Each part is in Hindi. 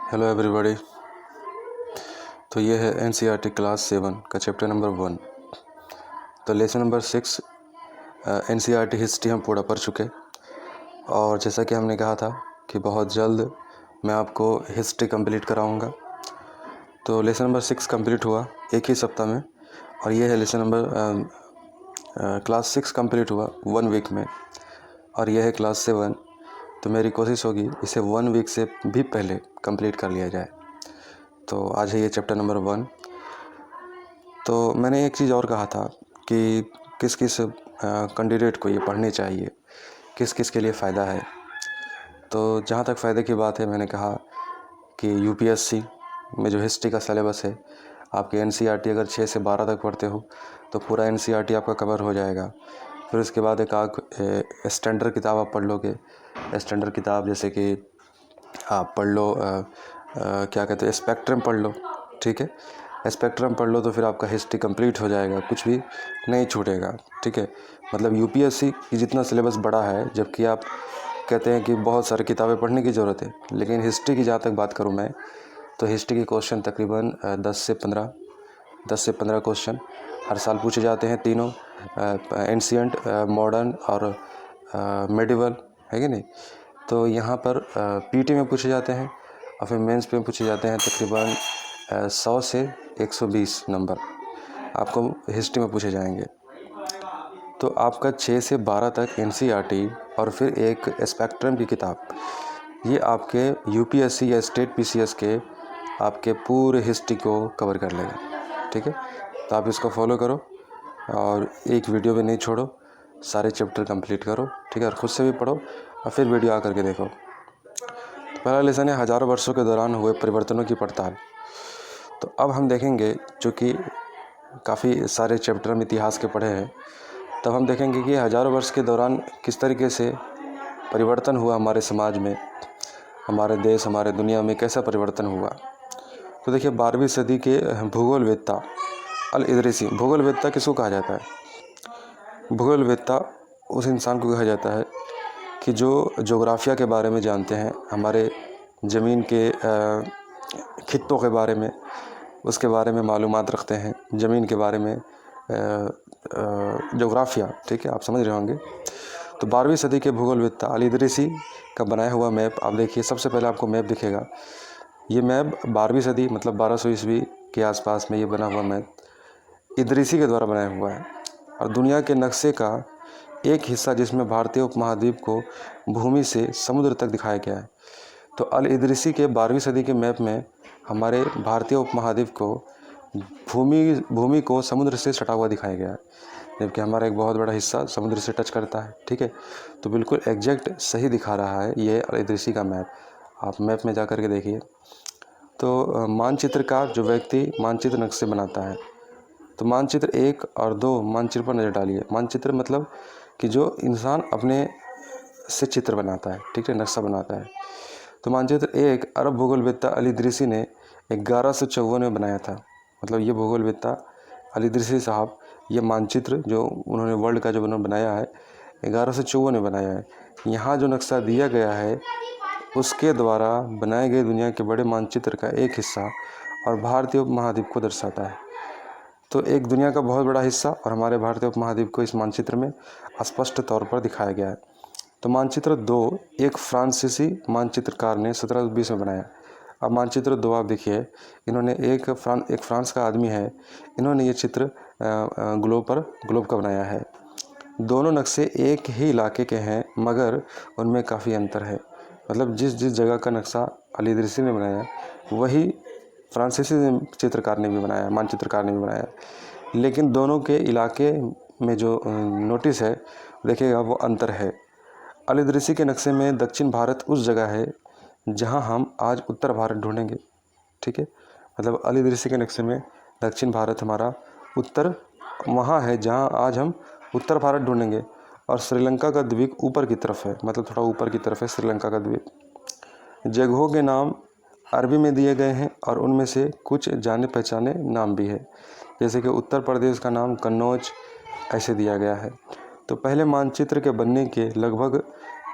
Hello everybody. तो ये है एनसीईआरटी क्लास 7 का चैप्टर नंबर 1। तो लेसन नंबर 6 एनसीईआरटी हिस्ट्री हम पूरा पढ़ चुके और जैसा कि हमने कहा था कि बहुत जल्द मैं आपको हिस्ट्री कंप्लीट कराऊंगा। तो लेसन नंबर 6 कंप्लीट हुआ एक ही सप्ताह में और ये है लेसन नंबर क्लास 6 कंप्लीट हुआ 1 वीक में और यह है क्लास 7। तो मेरी कोशिश होगी इसे 1 वीक से भी पहले कंप्लीट कर लिया जाए। तो आज है ये चैप्टर नंबर 1। तो मैंने एक चीज़ और कहा था कि किस किस कैंडिडेट को ये पढ़नी चाहिए, किस किस के लिए फ़ायदा है। तो जहाँ तक फ़ायदे की बात है, मैंने कहा कि यूपीएससी में जो हिस्ट्री का सिलेबस है, आपके एनसीईआरटी अगर 6 से 12 तक पढ़ते हो तो पूरा एनसीईआरटी आपका कवर हो जाएगा। फिर उसके बाद एक स्टैंडर्ड किताब आप पढ़ लोगे। स्टैंडर्ड किताब जैसे कि आप पढ़ लो क्या कहते हैं, स्पेक्ट्रम पढ़ लो। ठीक है, स्पेक्ट्रम पढ़ लो तो फिर आपका हिस्ट्री कंप्लीट हो जाएगा, कुछ भी नहीं छूटेगा। ठीक है, मतलब यूपीएससी की जितना सिलेबस बड़ा है, जबकि आप कहते हैं कि बहुत सारी किताबें पढ़ने की ज़रूरत है, लेकिन हिस्ट्री की जहाँ तक बात करूँ मैं, तो हिस्ट्री के क्वेश्चन तकरीबन 10 से 15 क्वेश्चन हर साल पूछे जाते हैं। तीनों एंशिएंट, मॉडर्न और मेडिवल, है कि नहीं। तो यहाँ पर पीटी में पूछे जाते हैं और फिर मेंस पे पूछे जाते हैं तकरीबन 100 से 120 नंबर आपको हिस्ट्री में पूछे जाएंगे। तो आपका 6 से 12 तक एनसीईआरटी और फिर एक स्पेक्ट्रम की किताब, ये आपके यूपीएससी या स्टेट पीसीएस के आपके पूरे हिस्ट्री को कवर कर लेगा। ठीक है, तो आप इसको फॉलो करो और एक वीडियो भी नहीं छोड़ो, सारे चैप्टर कंप्लीट करो। ठीक है, और ख़ुद से भी पढ़ो और फिर वीडियो आकर के देखो। तो पहला लेसन है हज़ारों वर्षों के दौरान हुए परिवर्तनों की पड़ताल। तो अब हम देखेंगे, चूँकि काफ़ी सारे चैप्टर हम इतिहास के पढ़े हैं, तब हम देखेंगे कि हज़ारों वर्ष के दौरान किस तरीके से परिवर्तन हुआ हमारे समाज में, हमारे देश, हमारे दुनिया में कैसा परिवर्तन हुआ। तो देखिए, 12वीं सदी के भूगोलवेत्ता अल इदरीसी, भूगोलवेत्ता किसको कहा जाता है? भूगोलवेत्ता उस इंसान को कहा जाता है कि जो जोग्राफिया के बारे में जानते हैं, हमारे ज़मीन के खित्तों के बारे में, उसके बारे में मालूमात रखते हैं, ज़मीन के बारे में जोग्राफिया। ठीक है, आप समझ रहे होंगे। तो 12वीं सदी के भूगोलवेत्ता अल इदरीसी का बनाया हुआ मैप आप देखिए। सबसे पहले आपको मैप दिखेगा। ये मैप 12वीं सदी मतलब 1200 ईस्वी के आसपास में ये बना हुआ मैप इदरीसी के द्वारा बनाया हुआ है और दुनिया के नक्शे का एक हिस्सा जिसमें भारतीय उपमहाद्वीप को भूमि से समुद्र तक दिखाया गया है। तो अल इदरीसी के 12वीं सदी के मैप में हमारे भारतीय उपमहाद्वीप को भूमि को समुद्र से सटा हुआ दिखाया गया है, जबकि हमारा एक बहुत बड़ा हिस्सा समुद्र से टच करता है। ठीक है, तो बिल्कुल एग्जैक्ट सही दिखा रहा है ये अल इदरीसी का मैप। आप मैप में जा कर के देखिए। तो मानचित्रकार जो व्यक्ति मानचित्र नक्शे बनाता है, तो मानचित्र 1 और 2 मानचित्र पर नज़र डालिए। मानचित्र मतलब कि जो इंसान अपने से चित्र बनाता है, ठीक है, नक्शा बनाता है। तो मानचित्र 1 अरब भूगोलवेत्ता अल इदरीसी ने 1154 में बनाया था। मतलब ये भूगोलवेत्ता अल इदरीसी साहब, ये मानचित्र जो उन्होंने वर्ल्ड का जो उन्होंने बनाया है 1154 में बनाया है। यहाँ जो नक्शा दिया गया है उसके द्वारा बनाए गए दुनिया के बड़े मानचित्र का एक हिस्सा और भारतीय उपमहाद्वीप को दर्शाता है। तो एक दुनिया का बहुत बड़ा हिस्सा और हमारे भारतीय उपमहाद्वीप को इस मानचित्र में स्पष्ट तौर पर दिखाया गया है। तो मानचित्र 2 एक फ्रांसीसी मानचित्रकार ने 1720 में बनाया। अब मानचित्र 2 आप देखिए, इन्होंने एक फ्रांस का आदमी है, इन्होंने ये चित्र ग्लोब का बनाया है। दोनों नक्शे एक ही इलाके के हैं मगर उनमें काफ़ी अंतर है। मतलब जिस जगह का नक्शा अल इदरीसी ने बनाया वही फ्रांसीसी चित्रकार ने भी बनाया, मानचित्रकार ने भी बनाया, लेकिन दोनों के इलाके में जो नोटिस है देखिएगा वो अंतर है। अल इदरीसी के नक्शे में दक्षिण भारत उस जगह है जहां हम आज उत्तर भारत ढूंढेंगे। ठीक है, मतलब अल इदरीसी के नक्शे में दक्षिण भारत हमारा उत्तर वहां है जहां आज हम उत्तर भारत ढूंढेंगे और श्रीलंका का द्वीप ऊपर की तरफ है, मतलब थोड़ा ऊपर की तरफ है श्रीलंका का द्वीप। जगहों के नाम अरबी में दिए गए हैं और उनमें से कुछ जाने पहचाने नाम भी है, जैसे कि उत्तर प्रदेश का नाम कन्नौज ऐसे दिया गया है। तो पहले मानचित्र के बनने के लगभग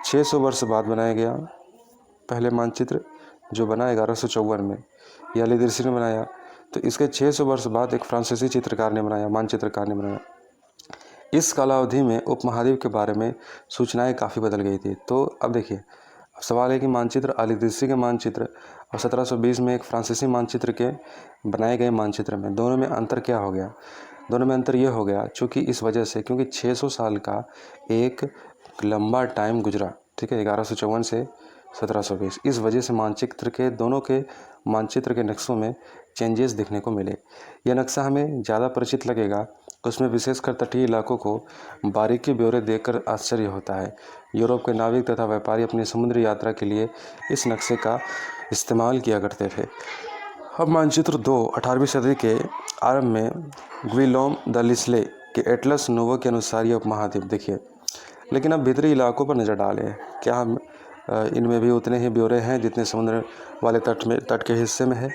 600 वर्ष बाद बनाया गया। पहले मानचित्र जो बना 1154 में, ये अलीदर्शी ने बनाया। तो इसके 600 वर्ष बाद एक फ्रांसीसी चित्रकार ने बनाया, मानचित्रकार ने बनाया। इस कालावधि में उपमहाद्वीप के बारे में सूचनाएं काफ़ी बदल गई थी। तो अब देखिए, सवाल है कि मानचित्र अलीदर्शी के मानचित्र और 1720 में एक फ्रांसीसी मानचित्र के बनाए गए मानचित्र में, दोनों में अंतर क्या हो गया? दोनों में अंतर ये हो गया, चूँकि इस वजह से, क्योंकि 600 साल का एक लंबा टाइम गुजरा, ठीक है, 1154 से 1720। इस वजह से मानचित्र के दोनों के मानचित्र के नक्शों में चेंजेस देखने को मिले। यह नक्शा हमें ज़्यादा परिचित लगेगा, उसमें विशेषकर तटीय इलाकों को बारीकी ब्यौरे देखकर आश्चर्य होता है। यूरोप के नाविक तथा व्यापारी अपनी समुद्री यात्रा के लिए इस नक्शे का इस्तेमाल किया करते थे। अब मानचित्र 2 18वीं सदी के आरंभ में ग्विलोम द लिस्ले के एटलस नोवो के अनुसार यह उपमहाद्वीप, देखिए। लेकिन अब भीतरी इलाकों पर नज़र डालें, क्या हम इनमें भी उतने ही ब्यौरे हैं जितने समुद्र वाले तट के हिस्से में है?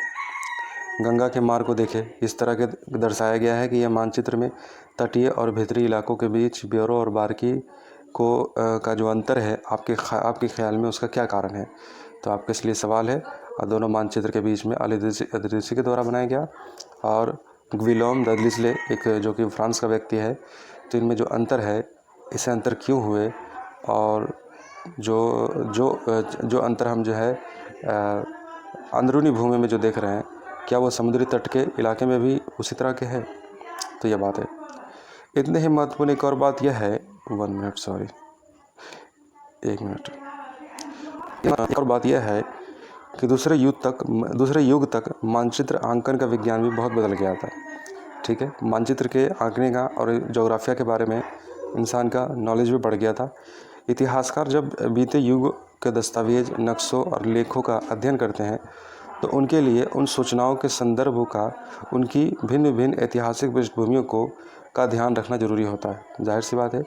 गंगा के मार्ग को देखें, इस तरह के दर्शाया गया है कि यह मानचित्र में तटीय और भीतरी इलाकों के बीच ब्यौरों और बारीकी को का जो अंतर है, आपके ख्याल में उसका क्या कारण है? तो आपके लिए सवाल है। और दोनों मानचित्र के बीच में अलीदर्शी के द्वारा बनाया गया और ग्विलोम द लिस्ले, एक जो कि फ्रांस का व्यक्ति है। तो इनमें जो अंतर है, इसे अंतर क्यों हुए, और जो अंतर हम जो है अंदरूनी भूमि में जो देख रहे हैं, क्या वो समुद्री तट के इलाके में भी उसी तरह के हैं? तो यह बात है। इतने ही महत्वपूर्ण एक और बात यह है, 1 मिनट, सॉरी, 1 मिनट। एक और बात यह है कि दूसरे युग तक मानचित्र आंकन का विज्ञान भी बहुत बदल गया था, ठीक है। मानचित्र के आंकने का और जोग्राफिया के बारे में इंसान का नॉलेज भी बढ़ गया था। इतिहासकार जब बीते युग के दस्तावेज, नक्शों और लेखों का अध्ययन करते हैं, तो उनके लिए उन सूचनाओं के संदर्भों का, उनकी भिन्न भिन्न ऐतिहासिक पृष्ठभूमियों का ध्यान रखना जरूरी होता है। जाहिर सी बात है,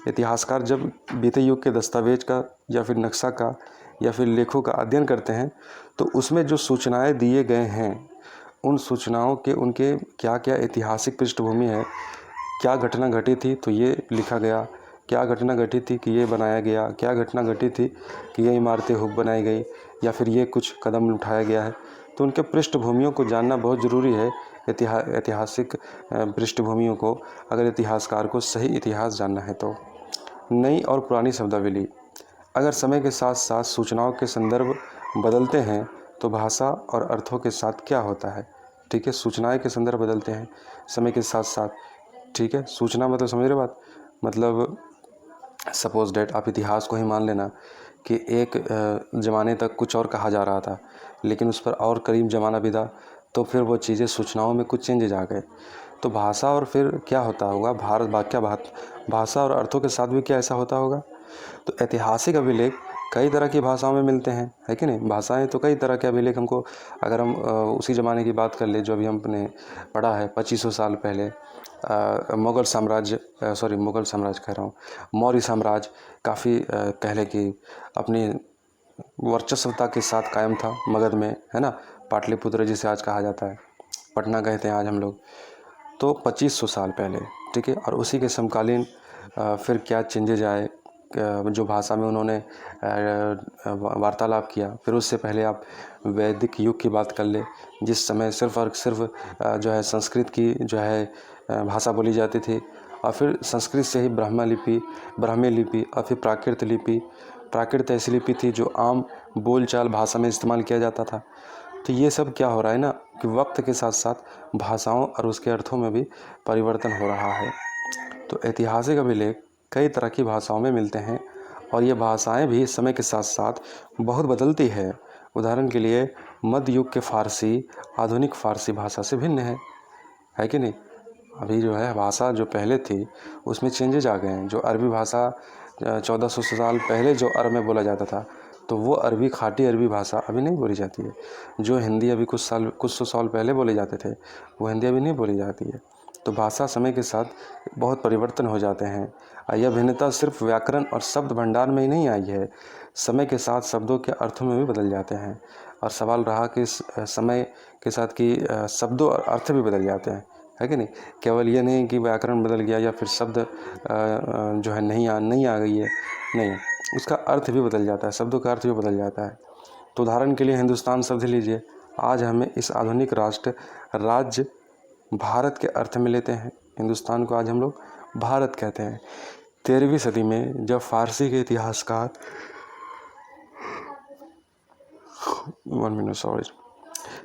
इतिहासकार जब बीते युग के दस्तावेज का या फिर नक्शा का या फिर लेखों का अध्ययन करते हैं, तो उसमें जो सूचनाएं दिए गए हैं, उन सूचनाओं के उनके क्या क्या ऐतिहासिक पृष्ठभूमि है, क्या घटना घटी थी तो ये लिखा गया, क्या घटना घटी थी कि ये बनाया गया, क्या घटना घटी थी कि ये इमारतें हुब बनाई गई, या फिर ये कुछ कदम उठाया गया है। तो उनके पृष्ठभूमियों को जानना बहुत ज़रूरी है। ऐतिहासिक पृष्ठभूमियों को, अगर इतिहासकार को सही इतिहास जानना है तो। नई और पुरानी शब्दावली, अगर समय के साथ साथ सूचनाओं के संदर्भ बदलते हैं तो भाषा और अर्थों के साथ क्या होता है, ठीक है। सूचनाएं के संदर्भ बदलते हैं समय के साथ साथ, ठीक है। सूचना मतलब, समझ रहे बात, मतलब सपोज डेट, आप इतिहास को ही मान लेना कि एक ज़माने तक कुछ और कहा जा रहा था, लेकिन उस पर और करीब ज़माना बीता, तो फिर वो चीज़ें, सूचनाओं में कुछ चेंजेज आ गए। तो भाषा और फिर क्या होता होगा, भाषा और अर्थों के साथ भी क्या ऐसा होता होगा? तो ऐतिहासिक अभिलेख कई तरह की भाषाओं में मिलते हैं, है कि नहीं। भाषाएं तो कई तरह के अभिलेख हमको, अगर हम उसी ज़माने की बात कर ले जो अभी हमने पढ़ा है 2500 साल पहले, मुग़ल साम्राज्य कह रहा हूँ, मौर्य साम्राज्य काफ़ी पहले की अपनी वर्चस्वता के साथ कायम था मगध में, है ना। पाटलिपुत्र जिसे आज कहा जाता है, पटना कहते हैं आज हम लोग। तो 2500 साल पहले, ठीक है। और उसी के समकालीन फिर क्या चेंजेज आए, जो भाषा में उन्होंने वार्तालाप किया। फिर उससे पहले आप वैदिक युग की बात कर ले, जिस समय सिर्फ़ और सिर्फ जो है संस्कृत की जो है भाषा बोली जाती थी, और फिर संस्कृत से ही ब्राह्मी लिपि और फिर प्राकृत ऐसी लिपि थी जो आम बोलचाल भाषा में इस्तेमाल किया जाता था। तो ये सब क्या हो रहा है ना, कि वक्त के साथ साथ भाषाओं और उसके अर्थों में भी परिवर्तन हो रहा है। तो ऐतिहासिक अभिलेख कई तरह की भाषाओं में मिलते हैं, और ये भाषाएं भी समय के साथ साथ बहुत बदलती है। उदाहरण के लिए मध्य युग के फ़ारसी आधुनिक फ़ारसी भाषा से भिन्न है कि नहीं। अभी जो है भाषा जो पहले थी उसमें चेंजेज आ गए हैं। जो अरबी भाषा 1400 साल पहले जो अरब में बोला जाता था, तो वो अरबी, खाटी अरबी भाषा अभी नहीं बोली जाती है। जो हिंदी अभी कुछ सौ साल पहले बोले जाते थे, वो हिंदी अभी नहीं बोली जाती है। तो भाषा समय के साथ बहुत परिवर्तन हो जाते हैं। यह भिन्नता सिर्फ व्याकरण और शब्द भंडार में ही नहीं आई है, समय के साथ शब्दों के अर्थों में भी बदल जाते हैं। और सवाल रहा कि समय के साथ कि शब्दों और अर्थ भी बदल जाते हैं, है कि नहीं। केवल ये नहीं कि व्याकरण बदल गया या फिर शब्द जो है नहीं आ गई है, नहीं, उसका अर्थ भी बदल जाता है, शब्दों का अर्थ भी बदल जाता है। तो उदाहरण के लिए हिंदुस्तान शब्द लीजिए। आज हमें इस आधुनिक राष्ट्र राज्य भारत के अर्थ में लेते हैं। हिंदुस्तान को आज हम लोग भारत कहते हैं। 13वीं सदी में जब फारसी के इतिहासकार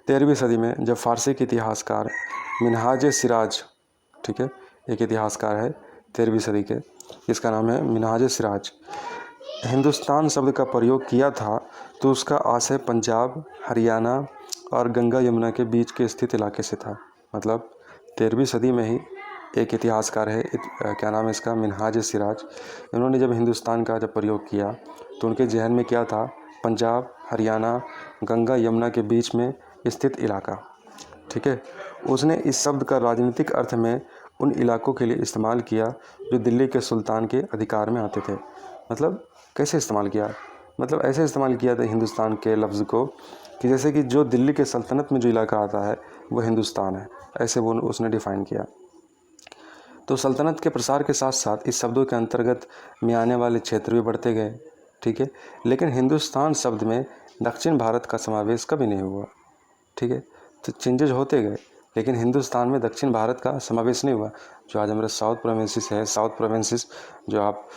13वीं सदी में जब फारसी के इतिहासकार मिनहाज सिराज, ठीक है, एक इतिहासकार है 13वीं सदी के, इसका नाम है मिनहाज सिराज, हिंदुस्तान शब्द का प्रयोग किया था तो उसका आशय पंजाब, हरियाणा और गंगा यमुना के बीच के स्थित इलाके से था। मतलब 13वीं सदी में ही एक इतिहासकार है, क्या नाम है इसका, मिनहाज सिराज, इन्होंने जब हिंदुस्तान का जब प्रयोग किया तो उनके जहन में क्या था, पंजाब, हरियाणा, गंगा यमुना के बीच में स्थित इलाका, ठीक है। उसने इस शब्द का राजनीतिक अर्थ में उन इलाकों के लिए इस्तेमाल किया जो दिल्ली के सुल्तान के अधिकार में आते थे। मतलब कैसे इस्तेमाल किया, मतलब ऐसे इस्तेमाल किया था हिंदुस्तान के लफ्ज़ को कि जैसे कि जो दिल्ली के सल्तनत में जो इलाका आता है वो हिंदुस्तान है, ऐसे वो उसने डिफ़ाइन किया। तो सल्तनत के प्रसार के साथ साथ इस शब्दों के अंतर्गत में आने वाले क्षेत्र भी बढ़ते गए, ठीक है। लेकिन हिंदुस्तान शब्द में दक्षिण भारत का समावेश कभी नहीं हुआ, ठीक है। तो चेंजेज होते गए लेकिन हिंदुस्तान में दक्षिण भारत का समावेश नहीं हुआ। जो आज हमारे साउथ प्रोविंसेस है, साउथ प्रोविंसेस जो आप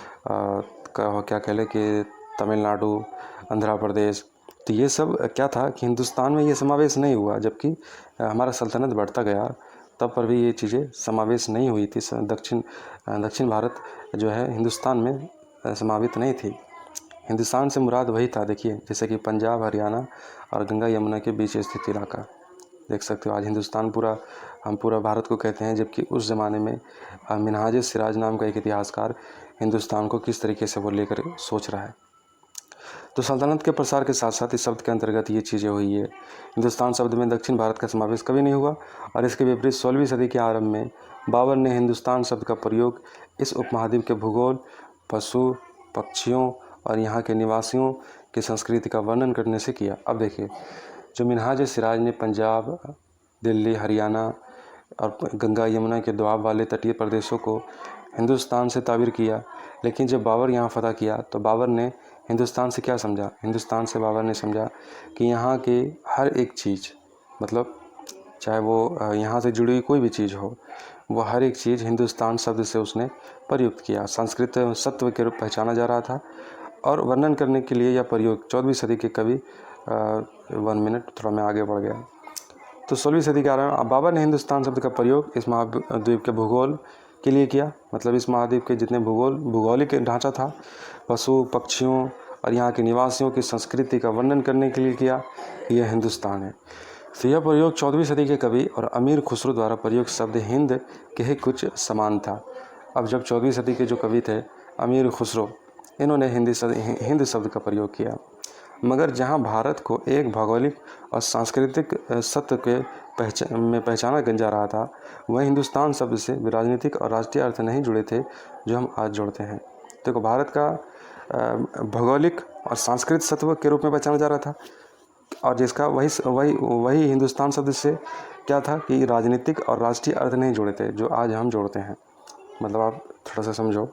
क्या कह लें कि तमिलनाडु, आंध्र प्रदेश, तो ये सब क्या था कि हिंदुस्तान में ये समावेश नहीं हुआ, जबकि हमारा सल्तनत बढ़ता गया तब पर भी ये चीज़ें समावेश नहीं हुई थी। दक्षिण भारत जो है हिंदुस्तान में समावित नहीं थी। हिंदुस्तान से मुराद वही था, देखिए, जैसे कि पंजाब, हरियाणा और गंगा यमुना के बीच स्थित इलाका, देख सकते हो। आज हिंदुस्तान हम पूरा भारत को कहते हैं, जबकि उस ज़माने में मिनहाज सिराज नाम का एक इतिहासकार हिंदुस्तान को किस तरीके से वो लेकर सोच रहा है। तो सल्तनत के प्रसार के साथ साथ इस शब्द के अंतर्गत ये चीज़ें हुई है। हिंदुस्तान शब्द में दक्षिण भारत का समावेश कभी नहीं हुआ और इसके विपरीत 16वीं सदी के आरंभ में बाबर ने हिंदुस्तान शब्द का प्रयोग इस उपमहाद्वीप के भूगोल, पशु पक्षियों और यहाँ के निवासियों की संस्कृति का वर्णन करने से किया। अब देखिए, जो मिनहाज सिराज ने पंजाब, दिल्ली, हरियाणा और गंगा यमुना के दोआब वाले तटीय प्रदेशों को हिंदुस्तान से ताबीर किया, लेकिन जब बाबर यहाँ फतह किया तो बाबर ने हिंदुस्तान से क्या समझा, हिंदुस्तान से बाबर ने समझा कि यहाँ के हर एक चीज़, मतलब चाहे वो यहाँ से जुड़ी हुई कोई भी चीज़ हो, वो हर एक चीज़ हिंदुस्तान शब्द से उसने प्रयुक्त किया। संस्कृत सत्व के रूप पहचाना जा रहा था और वर्णन करने के लिए यह प्रयोग 14वीं सदी के कवि 1 मिनट थोड़ा मैं आगे बढ़ गया। तो 16वीं सदी के आरंभ बाबर ने हिंदुस्तान शब्द का प्रयोग इस महाद्वीप के भूगोल के लिए किया। मतलब इस महाद्वीप के जितने भूगोलिक ढांचा था, पशु पक्षियों और यहाँ के निवासियों की संस्कृति का वर्णन करने के लिए किया। यह हिंदुस्तान है। तो यह प्रयोग 14वीं सदी के कवि और अमीर खुसरो द्वारा प्रयोग शब्द हिंद के ही कुछ समान था। अब जब 14वीं सदी के जो कवि थे अमीर खुसरो, इन्होंने हिंद शब्द का प्रयोग किया, मगर जहाँ भारत को एक भौगोलिक और सांस्कृतिक सत्य के पहचाना जा रहा था, वह हिंदुस्तान शब्द से राजनीतिक और राष्ट्रीय अर्थ नहीं जुड़े थे जो हम आज जोड़ते हैं। देखो, भारत का भौगोलिक और सांस्कृतिक सत्व के रूप में पहचाना जा रहा था और जिसका वही हिंदुस्तान शब्द से क्या था कि राजनीतिक और राष्ट्रीय अर्थ नहीं जुड़े थे जो आज हम जोड़ते हैं। मतलब आप थोड़ा सा समझो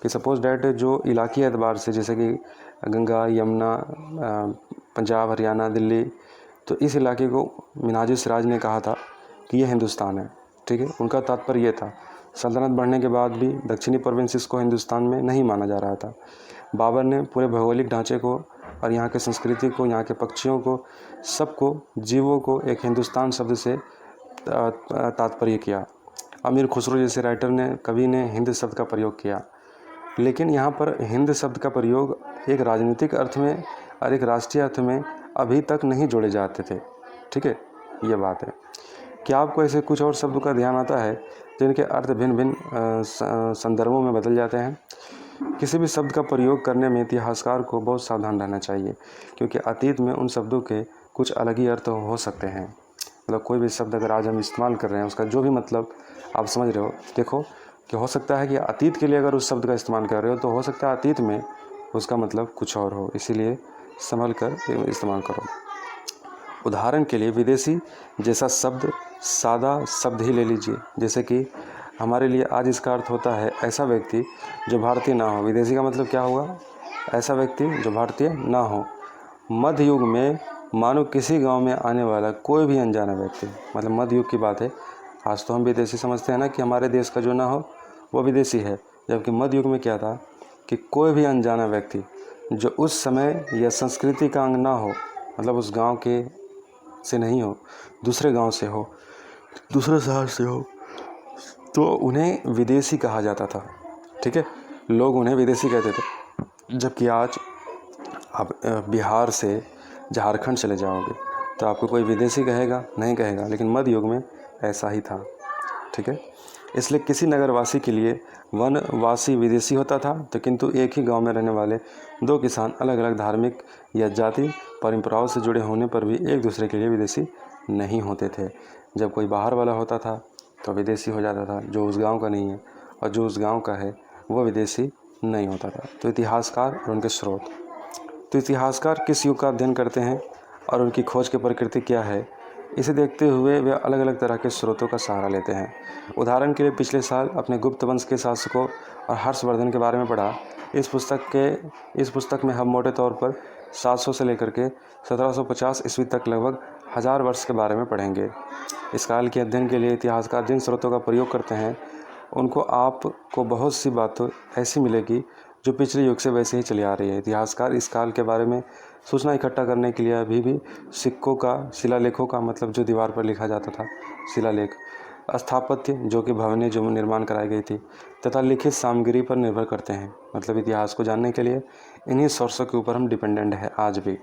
कि सपोज डैट जो इलाकी एतबार से, जैसे कि गंगा यमुना, पंजाब, हरियाणा, दिल्ली, तो इस इलाके को मिनहाज सिराज ने कहा था कि यह हिंदुस्तान है, ठीक है। उनका तात्पर्य ये था। सल्तनत बढ़ने के बाद भी दक्षिणी प्रोविंसेस को हिंदुस्तान में नहीं माना जा रहा था। बाबर ने पूरे भौगोलिक ढांचे को और यहाँ के संस्कृति को, यहाँ के पक्षियों को, सबको, जीवों को एक हिंदुस्तान शब्द से तात्पर्य किया। अमीर खुसरो जैसे राइटर ने, कवि ने हिंद शब्द का प्रयोग किया, लेकिन यहाँ पर हिंद शब्द का प्रयोग एक राजनीतिक अर्थ में और एक राष्ट्रीय अर्थ में अभी तक नहीं जोड़े जाते थे, ठीक है। ये बात है। क्या आपको ऐसे कुछ और शब्दों का ध्यान आता है जिनके अर्थ भिन्न भिन्न संदर्भों में बदल जाते हैं? किसी भी शब्द का प्रयोग करने में इतिहासकार को बहुत सावधान रहना चाहिए, क्योंकि अतीत में उन शब्दों के कुछ अलग ही अर्थ हो सकते हैं। मतलब कोई भी शब्द अगर आज हम इस्तेमाल कर रहे हैं, उसका जो भी मतलब आप समझ रहे हो, देखो कि हो सकता है कि अतीत के लिए अगर उस शब्द का इस्तेमाल कर रहे हो तो हो सकता है अतीत में उसका मतलब कुछ और हो, इसीलिए संभल कर इस्तेमाल करो। उदाहरण के लिए विदेशी जैसा शब्द सादा शब्द ही ले लीजिए, जैसे कि हमारे लिए आज इसका अर्थ होता है ऐसा व्यक्ति जो भारतीय ना हो। विदेशी का मतलब क्या होगा? ऐसा व्यक्ति जो भारतीय ना हो। मध्य युग में मानो किसी गांव में आने वाला कोई भी अनजाना व्यक्ति, मतलब मध्य युग की बात है। आज तो हम विदेशी समझते हैं ना कि हमारे देश का जो ना हो वो विदेशी है, जबकि मध्य युग में क्या था कि कोई भी अनजाना व्यक्ति जो उस समय या संस्कृति का अंग ना हो, मतलब उस गांव के से नहीं हो, दूसरे गांव से हो, दूसरे शहर से हो, तो उन्हें विदेशी कहा जाता था। ठीक है, लोग उन्हें विदेशी कहते थे। जबकि आज आप बिहार से झारखंड चले जाओगे तो आपको कोई विदेशी कहेगा नहीं कहेगा, लेकिन मध्य युग में ऐसा ही था। ठीक है, इसलिए किसी नगरवासी के लिए वनवासी विदेशी होता था, तो किंतु एक ही गांव में रहने वाले दो किसान अलग अलग धार्मिक या जाति परंपराओं से जुड़े होने पर भी एक दूसरे के लिए विदेशी नहीं होते थे। जब कोई बाहर वाला होता था तो विदेशी हो जाता था, जो उस गांव का नहीं है, और जो उस गांव का है वो विदेशी नहीं होता था। तो इतिहासकार और उनके स्रोत। तो इतिहासकार किस युग का अध्ययन करते हैं और उनकी खोज की प्रकृति क्या है, इसे देखते हुए वे अलग अलग तरह के स्रोतों का सहारा लेते हैं। उदाहरण के लिए पिछले साल अपने गुप्त वंश के शासकों और हर्षवर्धन के बारे में पढ़ा। इस पुस्तक में हम मोटे तौर पर 700 से लेकर के 1750 ईस्वी तक लगभग 1000 वर्ष के बारे में पढ़ेंगे। इस काल के अध्ययन के लिए इतिहासकार जिन स्रोतों का प्रयोग करते हैं उनको आपको बहुत सी बातें ऐसी मिलेगी जो पिछले युग से वैसे ही चली आ रही है। इतिहासकार इस काल के बारे में सूचना इकट्ठा करने के लिए अभी भी सिक्कों का, शिलालेखों का, मतलब जो दीवार पर लिखा जाता था शिलालेख, स्थापत्य जो कि भवनें जो निर्माण कराई गई थी, तथा लिखित सामग्री पर निर्भर करते हैं। मतलब इतिहास को जानने के लिए इन्हीं सोर्सों के ऊपर हम डिपेंडेंट है आज भी।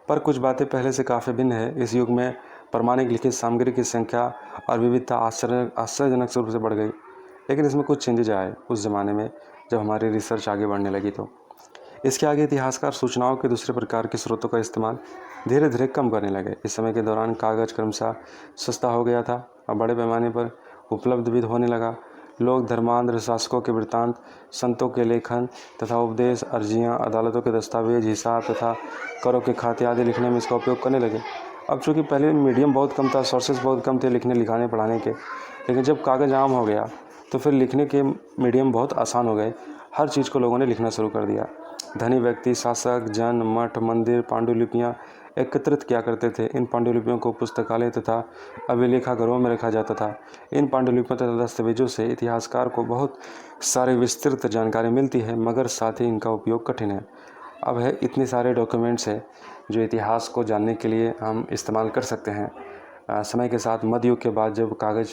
पर कुछ बातें पहले से काफ़ी भिन्न है। इस युग में प्रमाणिक लिखित सामग्री की संख्या और विविधता आश्चर्यजनक रूप से बढ़ गई, लेकिन इसमें कुछ चेंजेज आए उस ज़माने में जब हमारी रिसर्च आगे बढ़ने लगी। तो इसके आगे इतिहासकार सूचनाओं के दूसरे प्रकार के स्रोतों का इस्तेमाल धीरे धीरे कम करने लगे। इस समय के दौरान कागज़ क्रमशः सस्ता हो गया था और बड़े पैमाने पर उपलब्ध भी होने लगा। लोग धर्मांध शासकों के वृत्तांत, संतों के लेखन तथा उपदेश, अर्जियाँ, अदालतों के दस्तावेज, हिसाब तथा करों के खाते आदि लिखने में इसका उपयोग करने लगे। अब चूँकि पहले मीडियम बहुत कम था, सोर्सेज बहुत कम थे लिखने लिखाने पढ़ाने के, लेकिन जब कागज़ आम हो गया तो फिर लिखने के मीडियम बहुत आसान हो गए। हर चीज़ को लोगों ने लिखना शुरू कर दिया। धनी व्यक्ति, शासक, जन, मठ, मंदिर पांडुलिपियाँ एकत्रित किया करते थे। इन पांडुलिपियों को पुस्तकालय तथा अभिलेखागारों में रखा जाता था। इन पांडुलिपियों तथा दस्तावेजों से इतिहासकार को बहुत सारे विस्तृत जानकारी मिलती है, मगर साथ ही इनका उपयोग कठिन है। अब है इतने सारे डॉक्यूमेंट्स हैं जो इतिहास को जानने के लिए हम इस्तेमाल कर सकते हैं। समय के साथ मध्य युग के बाद जब कागज़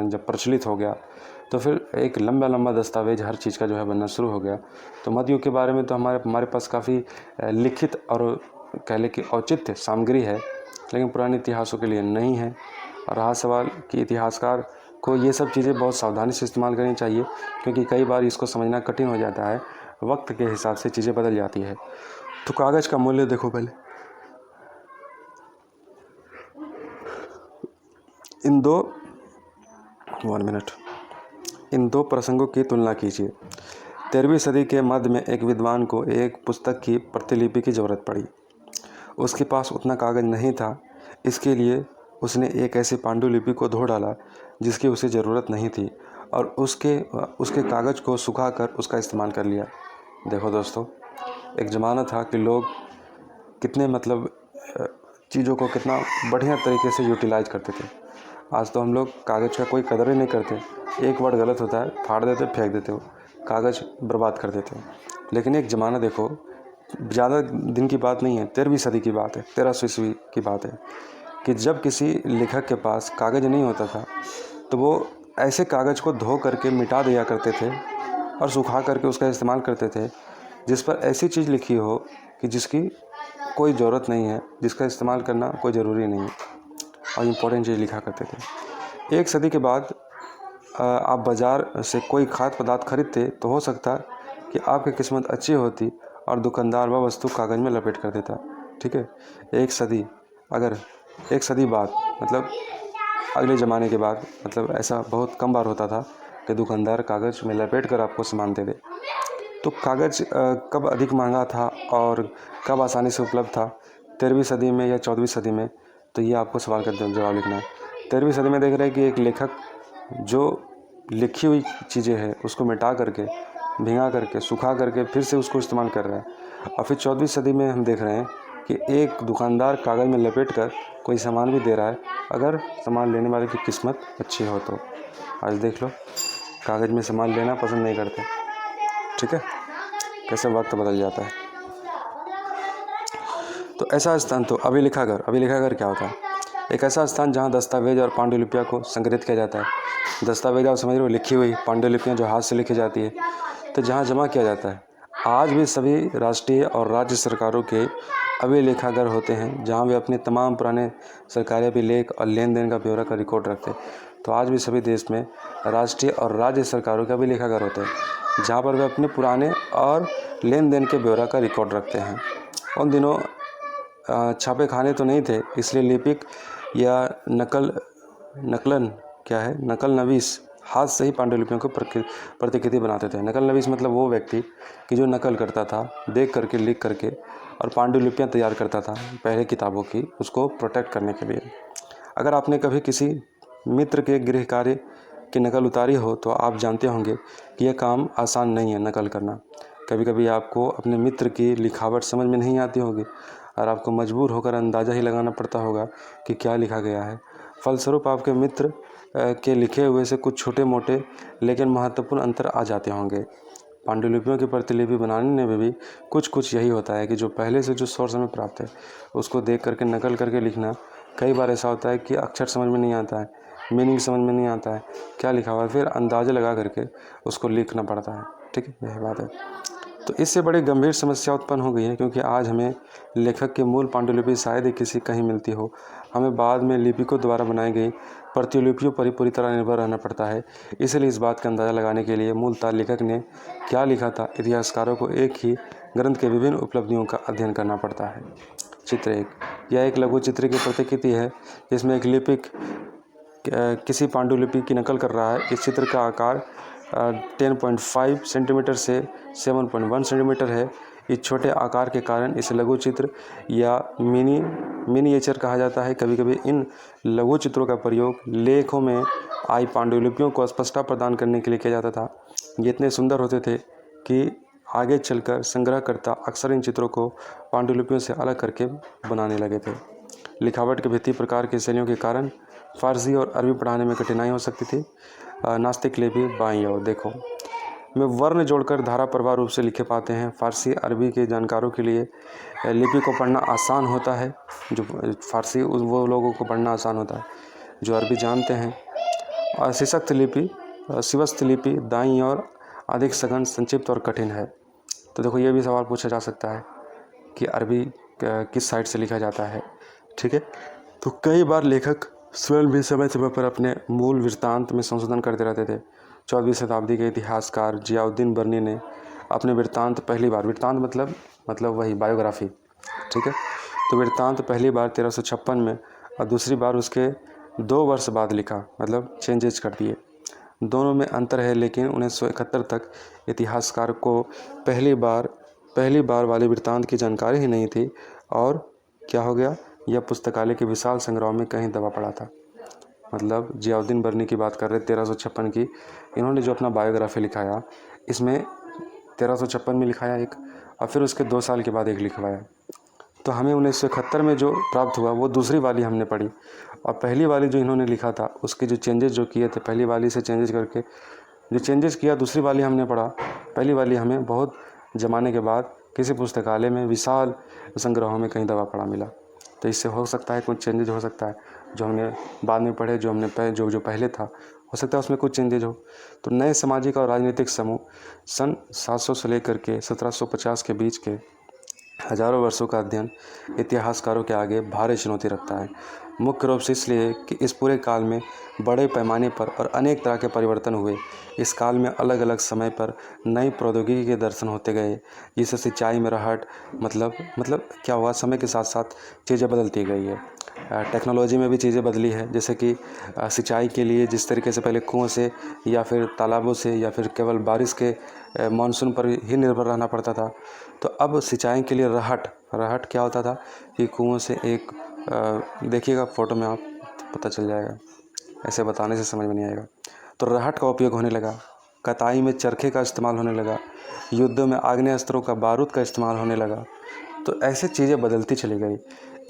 जब प्रचलित हो गया तो फिर एक लंबा लंबा दस्तावेज हर चीज़ का जो है बनना शुरू हो गया। तो मध्य युग के बारे में तो हमारे पास काफ़ी लिखित और कह लें कि औचित्य सामग्री है, लेकिन पुराने इतिहासों के लिए नहीं है। और रहा सवाल कि इतिहासकार को ये सब चीज़ें बहुत सावधानी से इस्तेमाल करनी चाहिए, क्योंकि कई बार इसको समझना कठिन हो जाता है, वक्त के हिसाब से चीज़ें बदल जाती है। तो कागज़ का मूल्य देखो पहले। इन दो प्रसंगों की तुलना कीजिए। 13वीं सदी के मध्य में एक विद्वान को एक पुस्तक की प्रतिलिपि की ज़रूरत पड़ी। उसके पास उतना कागज़ नहीं था, इसके लिए उसने एक ऐसी पांडुलिपि को धो डाला जिसकी उसे ज़रूरत नहीं थी, और उसके कागज़ को सुखाकर उसका इस्तेमाल कर लिया। देखो दोस्तों, एक ज़माना था कि लोग कितने मतलब चीज़ों को कितना बढ़िया तरीके से यूटिलाइज करते थे। आज तो हम लोग कागज़ का कोई कदर ही नहीं करते। एक वर्ड गलत होता है, फाड़ देते, फेंक देते हो, कागज़ बर्बाद कर देते हो। लेकिन एक ज़माना देखो, ज़्यादा दिन की बात नहीं है, 13वीं सदी की बात है, 1300 ईस्वी की बात है, कि जब किसी लेखक के पास कागज़ नहीं होता था तो वो ऐसे कागज़ को धो करके मिटा दिया करते थे और सुखा करके उसका इस्तेमाल करते थे जिस पर ऐसी चीज़ लिखी हो कि जिसकी कोई ज़रूरत नहीं है, जिसका इस्तेमाल करना कोई ज़रूरी नहीं है, और इम्पोर्टेंट चीज़ लिखा करते थे। एक सदी के बाद आप बाज़ार से कोई खाद्य पदार्थ खरीदते तो हो सकता कि आपकी किस्मत अच्छी होती और दुकानदार वह वस्तु कागज़ में लपेट कर देता। ठीक है, एक सदी बाद, मतलब अगले ज़माने के बाद, मतलब ऐसा बहुत कम बार होता था कि दुकानदार कागज़ में लपेट कर आपको सामान दे दे। तो कागज़ कब अधिक महंगा था और कब आसानी से उपलब्ध था, 13वीं सदी में या 14वीं सदी में? तो ये आपको सवाल का जवाब लिखना है। 13वीं सदी में देख रहे हैं कि एक लेखक जो लिखी हुई चीज़ें हैं उसको मिटा करके, भिंगा करके, सुखा करके फिर से उसको इस्तेमाल कर रहा है। और फिर 14वीं सदी में हम देख रहे हैं कि एक दुकानदार कागज़ में लपेट कर कोई सामान भी दे रहा है, अगर सामान लेने वाले की किस्मत अच्छी हो तो। आज देख लो, कागज़ में सामान लेना पसंद नहीं करते। ठीक है, कैसे वक्त बदल जाता है। तो ऐसा स्थान, तो अभिलेखागार, अभिलेखागार क्या होता है? एक ऐसा स्थान जहाँ दस्तावेज और पांडुलिपियाँ को संग्रहित किया जाता है। दस्तावेज आप समझ रहे हो, लिखी हुई पांडुलिपियाँ जो हाथ से लिखी जाती है, तो जहाँ जमा किया जाता है। आज भी सभी राष्ट्रीय और राज्य सरकारों के अभिलेखागार होते हैं, जहाँ वे अपने तमाम पुराने सरकारी अभिलेख और लेन देन का ब्यौरा का रिकॉर्ड रखते हैं। तो आज भी सभी देश में राष्ट्रीय और राज्य सरकारों के अभिलेखागार होते हैं, जहाँ पर वे अपने पुराने और लेन देन के ब्यौरा का रिकॉर्ड रखते हैं। उन दिनों छापे खाने तो नहीं थे, इसलिए लिपिक या नकलन क्या है, नकल नवीस हाथ से ही पांडुलिपियों को प्रतिकृति बनाते थे। नकल नवीस मतलब वो व्यक्ति कि जो नकल करता था, देख करके, लिख करके, और पांडुलिपियाँ तैयार करता था पहले किताबों की, उसको प्रोटेक्ट करने के लिए। अगर आपने कभी किसी मित्र के गृह कार्य की नकल उतारी हो तो आप जानते होंगे कि यह काम आसान नहीं है नकल करना। कभी कभी आपको अपने मित्र की लिखावट समझ में नहीं आती होगी और आपको मजबूर होकर अंदाज़ा ही लगाना पड़ता होगा कि क्या लिखा गया है। फलस्वरूप आपके मित्र के लिखे हुए से कुछ छोटे मोटे लेकिन महत्वपूर्ण अंतर आ जाते होंगे। पांडुलिपियों की प्रतिलिपि बनाने में भी कुछ यही होता है कि जो पहले से जो सोर्स हमें प्राप्त है उसको देख करके नकल करके लिखना। कई बार ऐसा होता है कि अक्षर समझ में नहीं आता है, मीनिंग समझ में नहीं आता है, क्या लिखा हुआ है, फिर अंदाज़ा लगा करके उसको लिखना पड़ता है। ठीक है, यही बात है। तो इससे बड़ी गंभीर समस्या उत्पन्न हो गई है, क्योंकि आज हमें लेखक की मूल पांडुलिपि शायद ही किसी कहीं मिलती हो। हमें बाद में लिपिकों द्वारा बनाई गई प्रतिलिपियों पर ही पूरी तरह निर्भर रहना पड़ता है। इसलिए इस बात का अंदाज़ा लगाने के लिए मूलतः लेखक ने क्या लिखा था, इतिहासकारों को एक ही ग्रंथ के विभिन्न उपलब्धियों का अध्ययन करना पड़ता है। चित्र 1, यह एक लघु चित्र की प्रतिकृति है जिसमें एक लिपिक किसी पांडुलिपि की नकल कर रहा है। इस चित्र का आकार 10.5 सेंटीमीटर से 7.1 सेंटीमीटर है। इस छोटे आकार के कारण इसे लघु चित्र या मिनिएचर कहा जाता है। कभी कभी इन लघु चित्रों का प्रयोग लेखों में आई पांडुलिपियों को स्पष्टता प्रदान करने के लिए किया जाता था। ये इतने सुंदर होते थे कि आगे चलकर संग्रहकर्ता अक्सर इन चित्रों को पांडुलिपियों से अलग करके बनाने लगे थे। लिखावट के भित्ति प्रकार की शैलियों के कारण फारसी और अरबी पढ़ाने में कठिनाई हो सकती थी। नास्तिक लिपि बाईं ओर देखो, में वर्ण जोड़कर धारा प्रवाह रूप से लिखे पाते हैं। फारसी अरबी के जानकारों के लिए लिपि को पढ़ना आसान होता है। जो फारसी वो लोगों को पढ़ना आसान होता है जो अरबी जानते हैं। और शिवस्त लिपि दाईं ओर अधिक सघन, संक्षिप्त और कठिन है। तो देखो, ये भी सवाल पूछा जा सकता है कि अरबी किस साइड से लिखा जाता है। ठीक है, तो कई बार लेखक स्वयं भी समय समय पर अपने मूल वृत्तांत में संशोधन करते रहते थे। 14वीं शताब्दी के इतिहासकार जियाउद्दीन बर्नी ने अपने वृत्तांत पहली बार, वृत्तांत मतलब वही बायोग्राफी, ठीक है, तो वृत्तांत पहली बार 1356 में और दूसरी बार उसके 2 वर्ष बाद लिखा, मतलब चेंजेज कर दिए। दोनों में अंतर है, लेकिन 1971 तक इतिहासकार को पहली बार वाले वृत्तांत की जानकारी ही नहीं थी। और क्या हो गया, यह पुस्तकालय के विशाल संग्रह में कहीं दबा पड़ा था। मतलब जियाउद्दीन बर्नी की बात कर रहे 1356 की, इन्होंने जो अपना बायोग्राफी लिखाया, इसमें 1356 में लिखाया एक, और फिर उसके 2 साल के बाद एक लिखवाया। तो हमें 1971 में जो प्राप्त हुआ वो दूसरी वाली हमने पढ़ी, और पहली वाली जो इन्होंने लिखा था उसके जो चेंजेस जो किए थे, पहली वाली से चेंजेस करके जो चेंजेस किया दूसरी वाली हमने पढ़ा। पहली वाली हमें बहुत ज़माने के बाद किसी पुस्तकालय में विशाल संग्रहों में कहीं दबा पड़ा मिला। तो इससे हो सकता है कुछ चेंजेज हो सकता है, जो हमने बाद में पढ़े, जो पहले था, हो सकता है उसमें कुछ चेंजेज हो। तो नए सामाजिक और राजनीतिक समूह सन 700 से लेकर के 1750 के बीच के हजारों वर्षों का अध्ययन इतिहासकारों के आगे भारी चुनौती रखता है। मुख्य रूप से इसलिए कि इस पूरे काल में बड़े पैमाने पर और अनेक तरह के परिवर्तन हुए। इस काल में अलग अलग समय पर नई प्रौद्योगिकी के दर्शन होते गए, जिससे सिंचाई में राहत मतलब क्या हुआ, समय के साथ साथ चीज़ें बदलती गई है। टेक्नोलॉजी में भी चीज़ें बदली है, जैसे कि सिंचाई के लिए जिस तरीके से पहले कुओं से या फिर तालाबों से या फिर केवल बारिश के मानसून पर ही निर्भर रहना पड़ता था, तो अब सिंचाई के लिए राहत क्या होता था कि कुओं से एक देखिएगा फ़ोटो में, आप पता चल जाएगा, ऐसे बताने से समझ में नहीं आएगा। तो राहत का उपयोग होने लगा, कताई में चरखे का इस्तेमाल होने लगा, युद्धों में आग्नेय अस्त्रों का बारूद का इस्तेमाल होने लगा, तो ऐसे चीज़ें बदलती चली गई।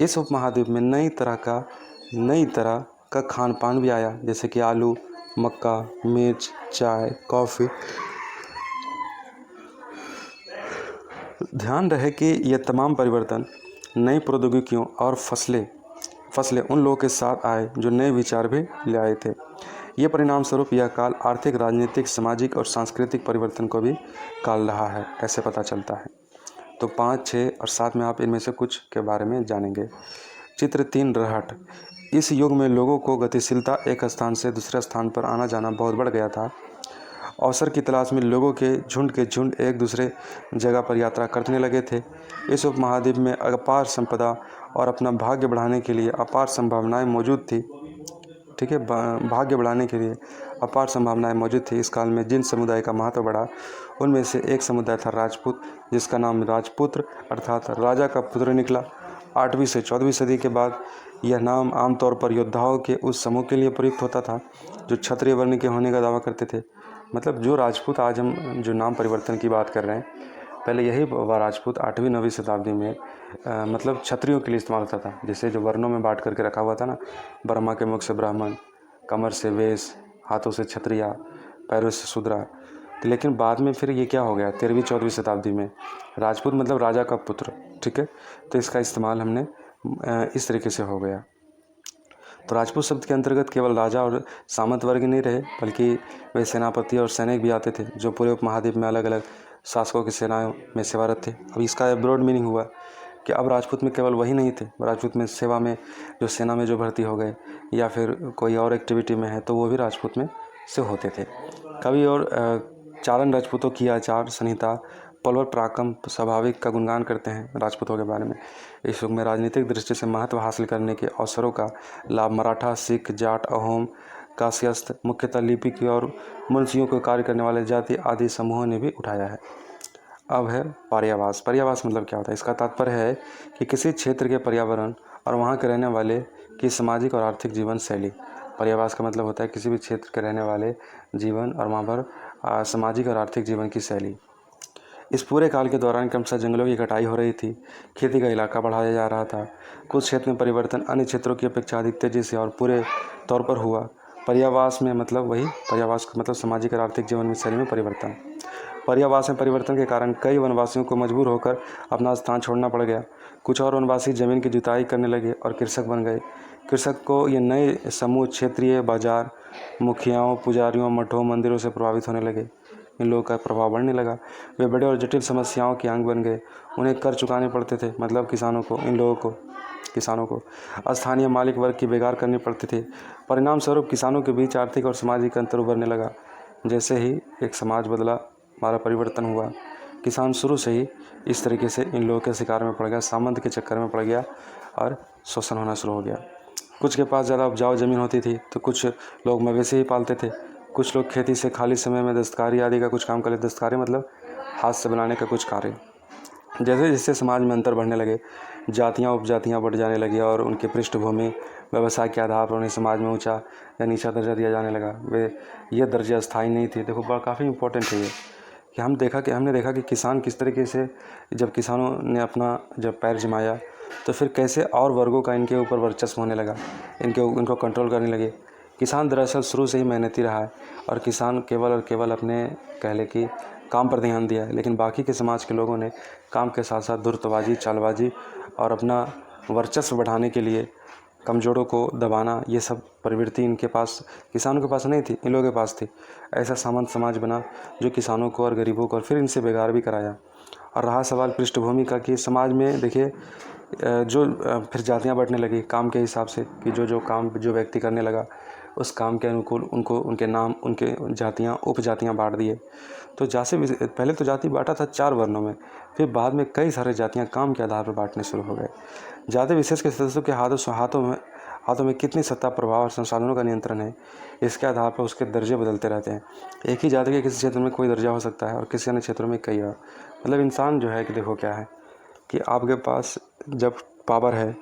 इस उपमहाद्वीप में नई तरह का खान पान भी आया, जैसे कि आलू, मक्का, मिर्च, चाय, कॉफ़ी। ध्यान रहे कि ये तमाम परिवर्तन नई प्रौद्योगिकियों और फसलें उन लोगों के साथ आए जो नए विचार भी ले आए थे। ये परिणाम स्वरूप यह काल आर्थिक, राजनीतिक, सामाजिक और सांस्कृतिक परिवर्तन को भी काल रहा है, ऐसे पता चलता है। तो 5, 6 और 7 में आप इनमें से कुछ के बारे में जानेंगे। चित्र 3, रहट। इस युग में लोगों को गतिशीलता, एक स्थान से दूसरे स्थान पर आना जाना बहुत बढ़ गया था। अवसर की तलाश में लोगों के झुंड एक दूसरे जगह पर यात्रा करने लगे थे। इस उपमहाद्वीप में अपार संपदा और अपना भाग्य बढ़ाने के लिए अपार संभावनाएं मौजूद थी। ठीक है, भाग्य बढ़ाने के लिए अपार संभावनाएं मौजूद थी। इस काल में जिन समुदाय का महत्व बढ़ा, उनमें से एक समुदाय था राजपूत, जिसका नाम राजपुत्र अर्थात राजा का पुत्र निकला। 8वीं से 14वीं सदी के बाद यह नाम आमतौर पर योद्धाओं के उस समूह के लिए प्रयुक्त होता था जो क्षत्रिय वर्ण के होने का दावा करते थे। मतलब जो राजपूत, आज हम जो नाम परिवर्तन की बात कर रहे हैं, पहले यही राजपूत 8वीं 9वीं शताब्दी में मतलब क्षत्रियों के लिए इस्तेमाल होता था। जैसे जो वर्णों में बांट करके रखा हुआ था ना, ब्रह्मा के मुख से ब्राह्मण, कमर से वेश, हाथों से क्षत्रिया, पैरों से शूद्रा। तो लेकिन बाद में फिर ये क्या हो गया, 13वीं 14वीं शताब्दी में राजपूत मतलब राजा का पुत्र। ठीक है, तो इसका इस्तेमाल हमने इस तरीके से हो गया। तो राजपूत शब्द के अंतर्गत केवल राजा और सामंत वर्ग नहीं रहे, बल्कि वे सेनापति और सैनिक भी आते थे, जो पूरे उपमहाद्वीप में अलग अलग शासकों की सेनाओं में सेवारत थे। अब इसका ब्रॉड मीनिंग हुआ कि अब राजपूत में केवल वही नहीं थे, राजपूत में सेवा में जो सेना में जो भर्ती हो गए या फिर कोई और एक्टिविटी में है, तो वो भी राजपूत में से होते थे। कवि और चारण राजपूतों की आचार संहिता, पलवर पराक्रम, स्वाभाविक का गुणगान करते हैं राजपूतों के बारे में। इस युग में राजनीतिक दृष्टि से महत्व हासिल करने के अवसरों का लाभ मराठा, सिख, जाट, अहोम, कायस्थ, मुख्यतः लिपिक और मुंशियों को कार्य करने वाले जाति आदि समूहों ने भी उठाया है। अब है पर्यावास। पर्यावास मतलब क्या होता है? इसका तात्पर्य है कि किसी क्षेत्र के पर्यावरण और वहाँ के रहने वाले की सामाजिक और आर्थिक जीवन शैली। पर्यावास का मतलब होता है किसी भी क्षेत्र के रहने वाले जीवन और वहाँ पर सामाजिक और आर्थिक जीवन की शैली। इस पूरे काल के दौरान क्रमशः जंगलों की कटाई हो रही थी, खेती का इलाका बढ़ाया जा रहा था। कुछ क्षेत्र में परिवर्तन अन्य क्षेत्रों की अपेक्षा अधिक तेजी से और पूरे तौर पर हुआ। पर्यावास में मतलब वही, पर्यावास का मतलब सामाजिक और आर्थिक जीवन में शैली में परिवर्तन। पर्यावास में परिवर्तन के कारण कई वनवासियों को मजबूर होकर अपना स्थान छोड़ना पड़ गया। कुछ और वनवासी जमीन की जुताई करने लगे और कृषक बन गए। कृषक को ये नए समूह क्षेत्रीय बाजार, मुखियाओं, पुजारियों, मठों, मंदिरों से प्रभावित होने लगे। इन लोगों का प्रभाव बढ़ने लगा। वे बड़े और जटिल समस्याओं के अंग बन गए। उन्हें कर चुकाने पड़ते थे, मतलब किसानों को स्थानीय मालिक वर्ग की बेगार करनी पड़ती थी। परिणाम स्वरूप किसानों के बीच आर्थिक और सामाजिक अंतर उभरने लगा। जैसे ही एक समाज बदला, हमारा परिवर्तन हुआ। किसान शुरू से ही इस तरीके से इन लोगों के शिकार में पड़ गया, सामंत के चक्कर में पड़ गया और शोषण होना शुरू हो गया। कुछ के पास ज़्यादा उपजाऊ ज़मीन होती थी तो कुछ लोग मवेशी ही पालते थे। कुछ लोग खेती से खाली समय में दस्तकारी आदि का कुछ काम कर लेते। दस्तकारी मतलब हाथ से बनाने का कुछ कार्य। जैसे जैसे समाज में अंतर बढ़ने लगे, जातियाँ उपजातियाँ बढ़ जाने लगी और उनकी पृष्ठभूमि, व्यवसाय के आधार पर उन्हें समाज में ऊंचा या नीचा दर्जा दिया जाने लगा। ये दर्जा स्थायी नहीं थे। देखो काफ़ी इंपॉर्टेंट है ये कि हमने देखा कि किसान किस तरीके से, जब किसानों ने अपना जब पैर जमाया तो फिर कैसे और वर्गों का इनके ऊपर वर्चस्व होने लगा, इनको कंट्रोल करने लगे। किसान दरअसल शुरू से ही मेहनती रहा है और किसान केवल और केवल अपने कह ले कि काम पर ध्यान दिया है, लेकिन बाकी के समाज के लोगों ने काम के साथ साथ धूर्तबाजी, चालबाजी और अपना वर्चस्व बढ़ाने के लिए कमज़ोरों को दबाना, ये सब प्रवृत्ति इनके पास, किसानों के पास नहीं थी, इन लोगों के पास थी। ऐसा सामंत समाज बना जो किसानों को और गरीबों को और फिर इनसे बेगार भी कराया। और रहा सवाल पृष्ठभूमि का कि समाज में देखिए जो फिर जातियाँ बढ़ने लगी काम के हिसाब से कि जो काम जो व्यक्ति करने लगा उस काम के अनुकूल उनको उनके नाम, उनके जातियाँ, उपजातियाँ बांट दिए। तो पहले तो जाति बांटा था 4 वर्णों में, फिर बाद में कई सारे जातियाँ काम के आधार पर बांटने शुरू हो गए। जाति विशेष के सदस्यों के हाथों में कितनी सत्ता, प्रभाव और संसाधनों का नियंत्रण है, इसके आधार पर उसके दर्जे बदलते रहते हैं। एक ही जाति के किसी क्षेत्र में कोई दर्जा हो सकता है और किसी अन्य क्षेत्रों में कई और। मतलब इंसान जो है कि देखो क्या है कि आपके पास जब पावर है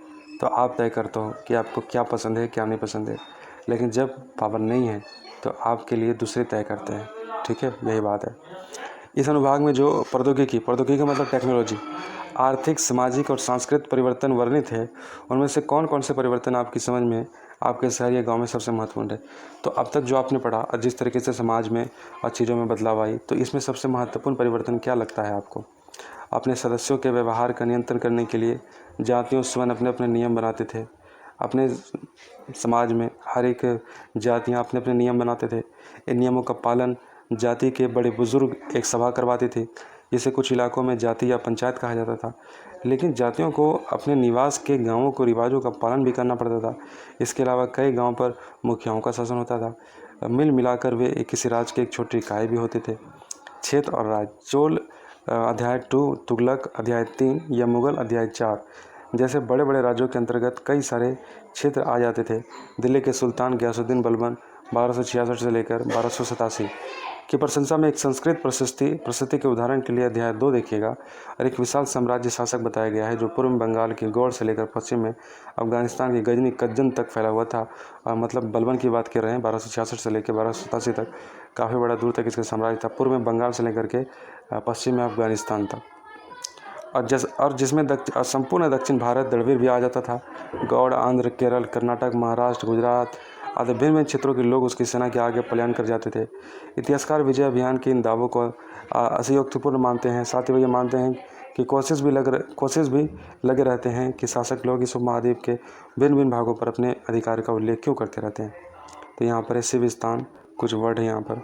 तो आप तय करते हो कि आपको क्या पसंद है, क्या नहीं पसंद है, लेकिन जब पावर नहीं है तो आपके लिए दूसरे तय करते हैं। ठीक है, यही बात है। इस अनुभाग में जो प्रौद्योगिकी का मतलब टेक्नोलॉजी, आर्थिक, सामाजिक और सांस्कृतिक परिवर्तन वर्णित है, उनमें से कौन कौन से परिवर्तन आपकी समझ में आपके शहर या गांव में सबसे महत्वपूर्ण है। तो अब तक जो आपने पढ़ा और जिस तरीके से समाज में और चीज़ों में बदलाव आई, तो इसमें सबसे महत्वपूर्ण परिवर्तन क्या लगता है आपको। अपने सदस्यों के व्यवहार का नियंत्रण करने के लिए जातियों स्वयं अपने अपने नियम बनाते थे। अपने समाज में हर एक जातियाँ अपने अपने नियम बनाते थे। इन नियमों का पालन जाति के बड़े बुजुर्ग एक सभा करवाते थे, जिसे कुछ इलाकों में जाति या पंचायत कहा जाता था। लेकिन जातियों को अपने निवास के गांवों को रिवाजों का पालन भी करना पड़ता था। इसके अलावा कई गांवों पर मुखियाओं का शासन होता था। मिल मिलाकर वे किसी राज्य के एक छोटी इकाई भी होते थे। क्षेत्र और राज्य, चोल अध्याय 2, तुगलक अध्याय 3 या मुगल अध्याय 4 जैसे बड़े बड़े राज्यों के अंतर्गत कई सारे क्षेत्र आ जाते थे। दिल्ली के सुल्तान गयासुद्दीन बलबन 1266 से लेकर 1287 की प्रशंसा में एक संस्कृत प्रशस्ति के उदाहरण के लिए अध्याय 2 देखिएगा। और एक विशाल साम्राज्य शासक बताया गया है जो पूर्व में बंगाल के गौड़ से लेकर पश्चिम में अफगानिस्तान की गजनी कज्जन तक फैला हुआ था। और मतलब बलबन की बात कर रहे हैं, 1266 से लेकर 1287 तक काफ़ी बड़ा दूर तक इसका साम्राज्य था, पूर्व में बंगाल से लेकर के पश्चिम में अफगानिस्तान तक। और जिसमें संपूर्ण दक्षिण भारत द्रविड़ भी आ जाता था। गौड़, आंध्र, केरल, कर्नाटक, महाराष्ट्र, गुजरात आदि भिन्न भिन्न क्षेत्रों के लोग उसकी सेना के आगे पलायन कर जाते थे। इतिहासकार विजय अभियान के इन दावों को अतियोक्तिपूर्ण मानते हैं। साथ ही वो ये मानते हैं कि कोशिश भी लगे रहते हैं कि शासक लोग इस उपमहाद्वीप के भिन्न भिन्न भागों पर अपने अधिकार का उल्लेख क्यों करते रहते हैं। तो यहाँ पर है सिविस्तान, कुछ वर्ड है यहाँ पर,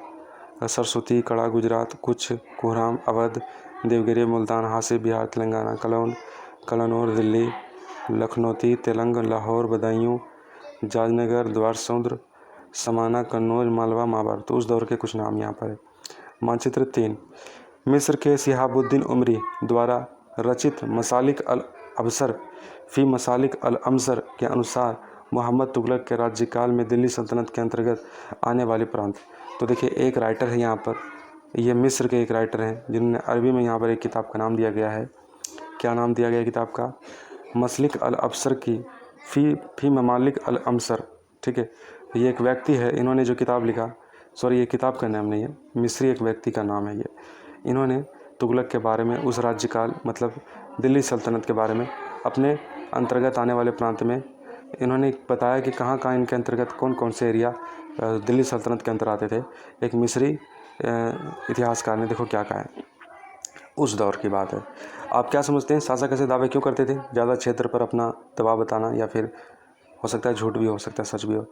सरस्वती, कड़ा गुजरात, कुछ कोहराम अवध, देवगिरी मुल्तान, हासिब बिहार, तेलंगाना, कलानौर दिल्ली, लखनौती तेलंग, लाहौर बदायूं, जाजनगर, द्वार समुद्र, समाना, कन्नौज, मालवा, माबर। तो उस दौर के कुछ नाम यहाँ पर है। मानचित्र 3, मिस्र के शिहाबुद्दीन उमरी द्वारा रचित मसालिक अल अबसर फी मसालिक अल अमसर के अनुसार मोहम्मद तुगलक के राज्यकाल में दिल्ली सल्तनत के अंतर्गत आने वाले प्रांत। तो देखिए एक राइटर है यहाँ पर, ये मिस्र के एक राइटर हैं जिन्होंने अरबी में यहाँ पर एक किताब का नाम दिया गया है। क्या नाम दिया गया है किताब का? मसलिक अल अबसर की फी ममालिक अल अमसर। ठीक है, ये एक व्यक्ति है, इन्होंने जो किताब लिखा, सॉरी ये किताब का नाम नहीं है, मिस्री एक व्यक्ति का नाम है ये। इन्होंने तुगलक के बारे में, उस राज्यकाल मतलब दिल्ली सल्तनत के बारे में, अपने अंतर्गत आने वाले प्रांत में इन्होंने बताया कि कहाँ कहाँ इनके अंतर्गत कौन कौन से एरिया दिल्ली सल्तनत के अंतर आते थे। एक मिस्री इतिहासकार ने देखो क्या कहा है, उस दौर की बात है। आप क्या समझते हैं, शासक ऐसे दावे क्यों करते थे? ज़्यादा क्षेत्र पर अपना दबाव बताना, या फिर हो सकता है झूठ भी हो सकता है सच भी हो।